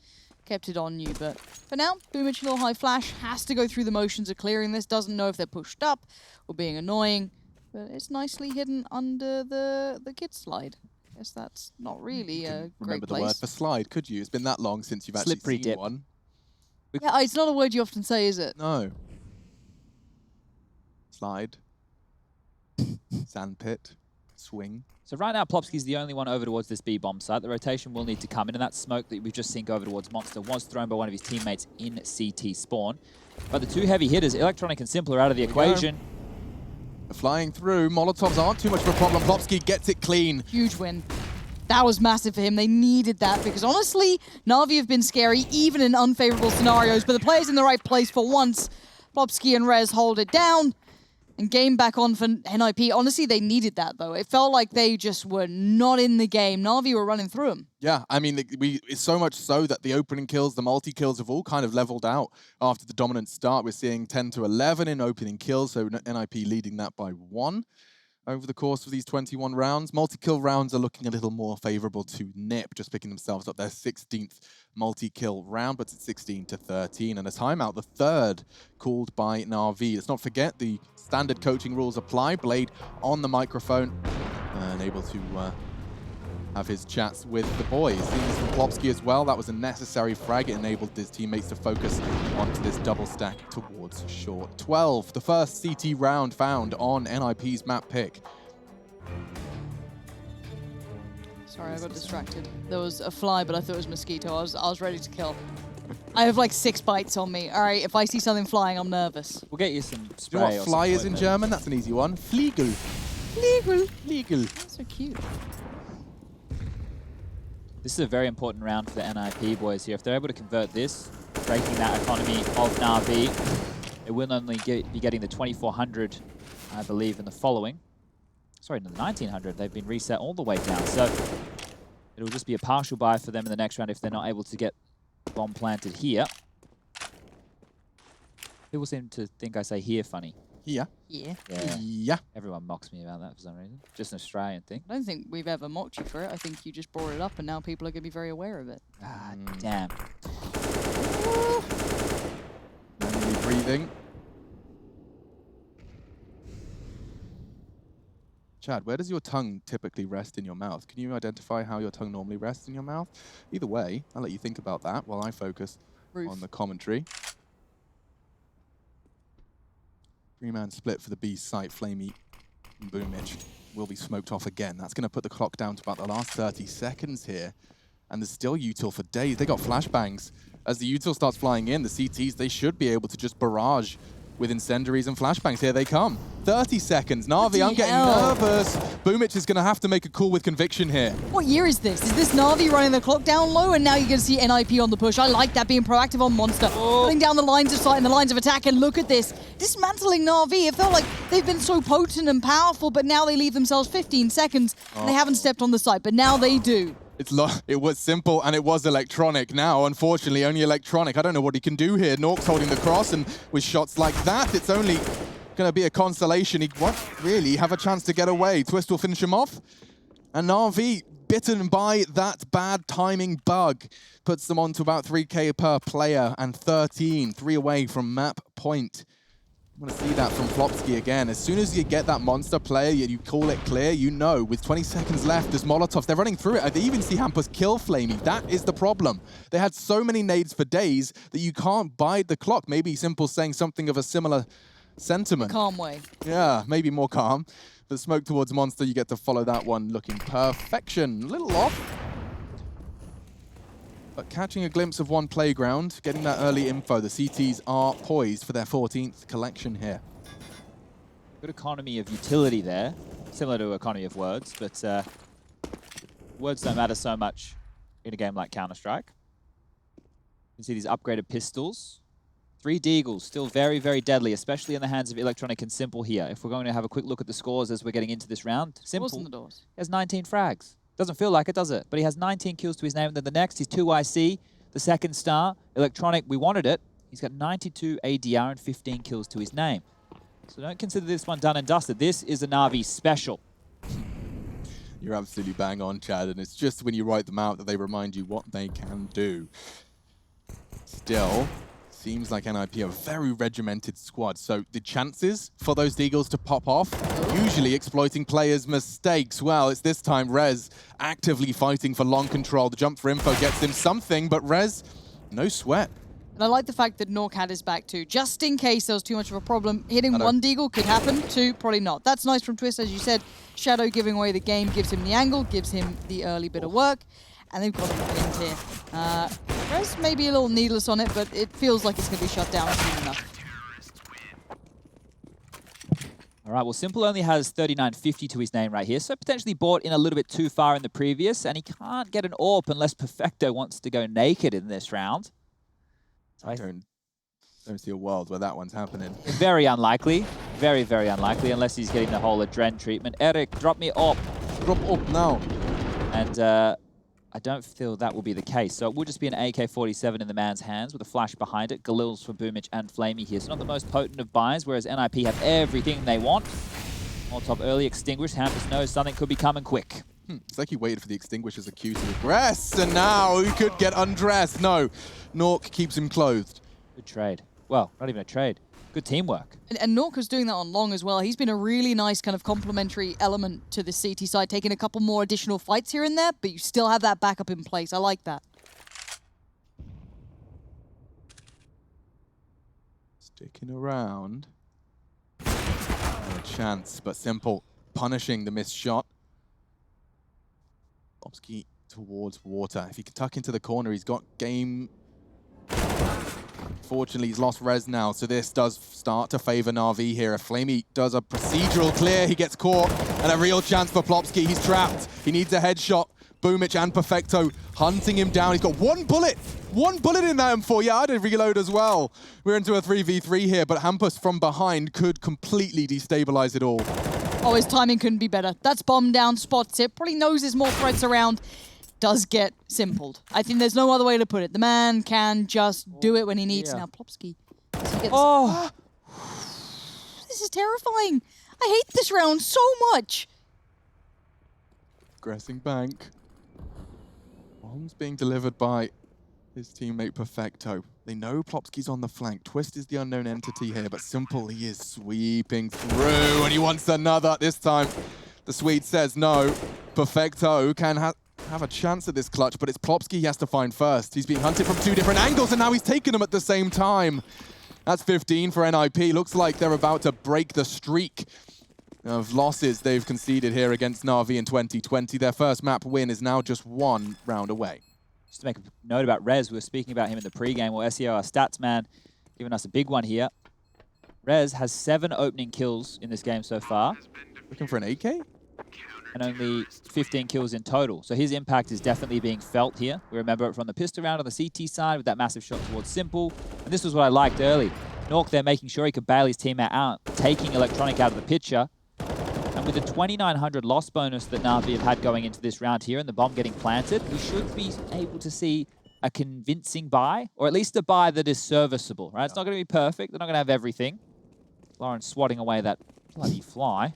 kept it on you, but for now, Boomich, a little high flash, has to go through the motions of clearing this, doesn't know if they're pushed up or being annoying, but it's nicely hidden under the kid slide. Guess that's not really a great Remember the place. word for slide, could you? It's been that long since you've actually Slippery seen dip. one. Yeah, it's not a word you often say, is it? No. Slide. Sandpit. Swing. So right now, Plopsky's the only one over towards this B-bomb site. The rotation will need to come in, and that smoke that we've just seen go over towards Monster was thrown by one of his teammates in CT spawn. But the 2 heavy hitters, Electronic and Simple, are out of the equation. Flying through. Molotovs aren't too much of a problem. Plopsky gets it clean. Huge win. That was massive for him. They needed that because, honestly, Na'Vi have been scary even in unfavorable scenarios, but the player's in the right place for once. Plopsky and Rez hold it down and game back on for NIP. Honestly, they needed that, though. It felt like they just were not in the game. Na'Vi were running through them. Yeah, I mean, it's so much so that the opening kills, the multi-kills have all kind of leveled out after the dominant start. We're seeing 10-11 in opening kills, so NIP leading that by 1 over the course of these 21 rounds. Multi-kill rounds are looking a little more favorable to NIP, just picking themselves up their 16th multi-kill round, but it's 16-13, and a timeout, the 3rd called by Na'Vi. Let's not forget the standard coaching rules apply. Blade on the microphone and able to have his chats with the boys. Seems from Plopsky as well. That was a necessary frag. It enabled his teammates to focus onto this double stack towards short. 12, the first CT round found on NIP's map pick. Sorry, I got distracted. There was a fly, but I thought it was mosquito. I was ready to kill. I have like 6 bites on me. All right, if I see something flying, I'm nervous. We'll get you some Do spray. you know what or fly some is in ointment. German? That's an easy one. Fliegel. Fliegel. Fliegel. That's so cute. This is a very important round for the NIP boys here. If they're able to convert this, breaking that economy of Na'Vi, it will only be getting the 2400, I believe, in the following. Sorry, the 1900. They've been reset all the way down. So it'll just be a partial buy for them in the next round if they're not able to get bomb planted here. People seem to think I say here funny. Yeah. Yeah. Yeah. Everyone mocks me about that for some reason. Just an Australian thing. I don't think we've ever mocked you for it. I think you just brought it up and now people are going to be very aware of it. Ah, damn. Manually breathing. Chad, where does your tongue typically rest in your mouth? Can you identify how your tongue normally rests in your mouth? Either way, I'll let you think about that while I focus Roof. on the commentary. 3-man split for the B site. Flamey and Boomich will be smoked off again. That's going to put the clock down to about the last 30 seconds here. And there's still util for days. They got flashbangs. As the util starts flying in, the CTs, they should be able to just barrage with incendiaries and flashbangs. Here they come. 30 seconds. Na'Vi, I'm getting nervous. Boomich is going to have to make a call with conviction here. What year is this? Is this Na'Vi running the clock down low and now you're going to see NIP on the push? I like that, being proactive on Monster. Putting down the lines of sight and the lines of attack, and look at this. Dismantling Na'Vi. It felt like they've been so potent and powerful, but now they leave themselves 15 seconds and they haven't stepped on the site, but now they do. It was simple and it was electronic. Now, unfortunately, only electronic. I don't know what he can do here. Nork's holding the cross, and with shots like that, it's only going to be a consolation. He won't really have a chance to get away. Twist will finish him off. And Na'Vi, bitten by that bad timing bug, puts them on to about 3K per player and 13, 3 away from map point. I want to see that from Flopsky again. As soon as you get that monster player, you call it clear, you know, with 20 seconds left, there's Molotovs. They're running through it. They even see Hampus kill Flamey. That is the problem. They had so many nades for days that you can't bide the clock. Maybe Simple saying something of a similar sentiment. Calm way. Yeah, maybe more calm. The smoke towards Monster, you get to follow that one looking perfection. A little off. But catching a glimpse of one playground, getting that early info, the CTs are poised for their 14th collection here. Good economy of utility there, similar to economy of words, but words don't matter so much in a game like Counter-Strike. You can see these upgraded pistols. 3 Deagles, still very, very deadly, especially in the hands of Electronic and Simple here. If we're going to have a quick look at the scores as we're getting into this round, Simple has 19 frags. Doesn't feel like it, does it? But he has 19 kills to his name. And then the next, he's 2 IC, the second star. Electronic, we wanted it. He's got 92 ADR and 15 kills to his name. So don't consider this one done and dusted. This is a Na'Vi special. You're absolutely bang on, Chad. And it's just when you write them out that they remind you what they can do. Still, seems like NIP are a very regimented squad. So the chances for those Deagles to pop off, usually exploiting players' mistakes. Well, it's this time Rez actively fighting for long control. The jump for info gets him something, but Rez, no sweat. And I like the fact that Nork had his back too, just in case there was too much of a problem. Hitting 1 Deagle could happen, 2 probably not. That's nice from Twist, as you said. Shadow giving away the game, gives him the angle, gives him the early bit of work. And they've got him pinned here. Rez may be a little needless on it, but it feels like it's going to be shut down soon enough. All right, well, Simple only has 3950 to his name right here, so potentially bought in a little bit too far in the previous, and he can't get an AWP unless Perfecto wants to go naked in this round. I don't see a world where that one's happening. Very unlikely. Very, very unlikely, unless he's getting the whole Adren treatment. Eric, drop me AWP. Drop AWP now. And I don't feel that will be the case. So it will just be an AK-47 in the man's hands with a flash behind it. Galil's for Boomich and Flamey here. So not the most potent of buys, whereas NIP have everything they want. Molotov early extinguished. Hampus knows something could be coming quick. It's like he waited for the extinguisher's accused to regress, and now he could get undressed. No, Nork keeps him clothed. Good trade. Well, not even a trade. Good teamwork. And Norka's doing that on long as well. He's been a really nice kind of complementary element to the CT side, taking a couple more additional fights here and there, but you still have that backup in place. I like that. Sticking around. No chance, but Simple punishing the missed shot. Bobski towards water. If he can tuck into the corner, he's got game Unfortunately, he's lost Rez now, so this does start to favor Na'Vi here. If Flamey does a procedural clear, he gets caught, and a real chance for Plopsky. He's trapped. He needs a headshot. Boomich and Perfecto hunting him down. He's got one bullet in that M4. Yeah, I did reload as well. We're into a 3v3 here, but Hampus from behind could completely destabilize it all. Oh, his timing couldn't be better. That's bomb down, spots it, probably knows there's more threats around. Does get simpled. I think there's no other way to put it. The man can just do it when he needs. Now, Plopsky. Oh! This is terrifying. I hate this round so much. Aggressing bank. Bomb's being delivered by his teammate Perfecto. They know Plopsky's on the flank. Twist is the unknown entity here, but Simple, he is sweeping through, and he wants another. This time, the Swede says no. Perfecto can have a chance at this clutch, but it's Plopsky he has to find first. He's being hunted from two different angles, and now he's taken them at the same time. That's 15 for NIP. Looks like they're about to break the streak of losses they've conceded here against Na'Vi in 2020. Their first map win is now just one round away. Just to make a note about Rez, we were speaking about him in the pregame. Well, SEO, our stats man, giving us a big one here. Rez has 7 opening kills in this game so far. Looking for an AK? And only 15 kills in total. So his impact is definitely being felt here. We remember it from the pistol round on the CT side with that massive shot towards Simple. And this was what I liked early. Nork there making sure he could bail his teammate out, taking Electronic out of the picture. And with the 2,900 loss bonus that Na'Vi have had going into this round here and the bomb getting planted, we should be able to see a convincing buy, or at least a buy that is serviceable, right? It's not going to be perfect. They're not going to have everything. Lauren swatting away that bloody fly.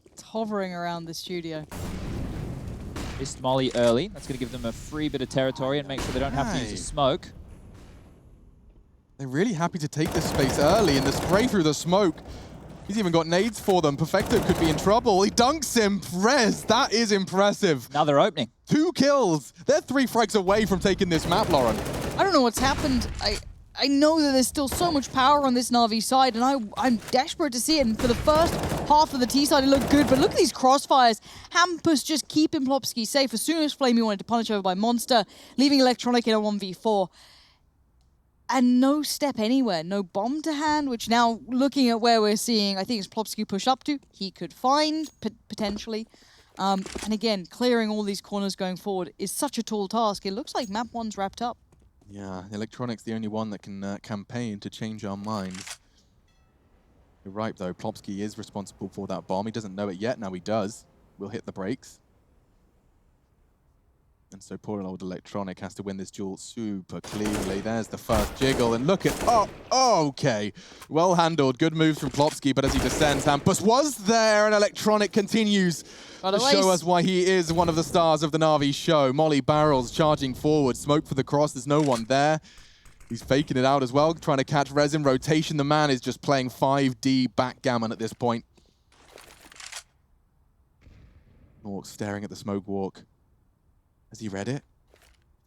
It's hovering around the studio. Missed Molly early. That's going to give them a free bit of territory and make sure they don't have to use a smoke. They're really happy to take this space early, and the spray through the smoke. He's even got nades for them. Perfecto could be in trouble. He dunks him. Rez, that is impressive. Another opening. 2 kills. They're 3 frags away from taking this map, Lauren. I don't know what's happened. I know that there's still so much power on this Na'Vi side, and I'm desperate to see it. And for the first half of the T side, it looked good, but look at these crossfires. Hampus just keeping Plopsky safe. As soon as Flamey wanted to punish over by Monster, leaving Electronic in a 1v4. And no step anywhere, no bomb to hand, which now, looking at where we're seeing, I think it's Plopsky push up to, he could find, potentially. And again, clearing all these corners going forward is such a tall task. It looks like map 1's wrapped up. Yeah, Electronic's the only one that can campaign to change our minds. You're right, though. Plopsky is responsible for that bomb. He doesn't know it yet. Now he does. We'll hit the brakes. And so poor old Electronic has to win this duel super cleanly. There's the first jiggle, and look at... Oh, okay. Well handled. Good moves from Plopsky, but as he descends, Hampus was there, and Electronic continues to show us why he is one of the stars of the Na'Vi show. Molly barrels charging forward. Smoke for the cross. There's no one there. He's faking it out as well, trying to catch Rez in rotation. The man is just playing 5D backgammon at this point. Nork staring at the smoke walk. Has he read it?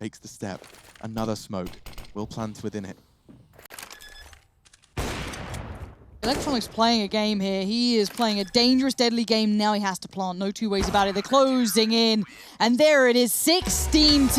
Takes the step. Another smoke. Will plant within it. Electronic's playing a game here. He is playing a dangerous, deadly game. Now he has to plant. No two ways about it. They're closing in. And there it is, 16-0.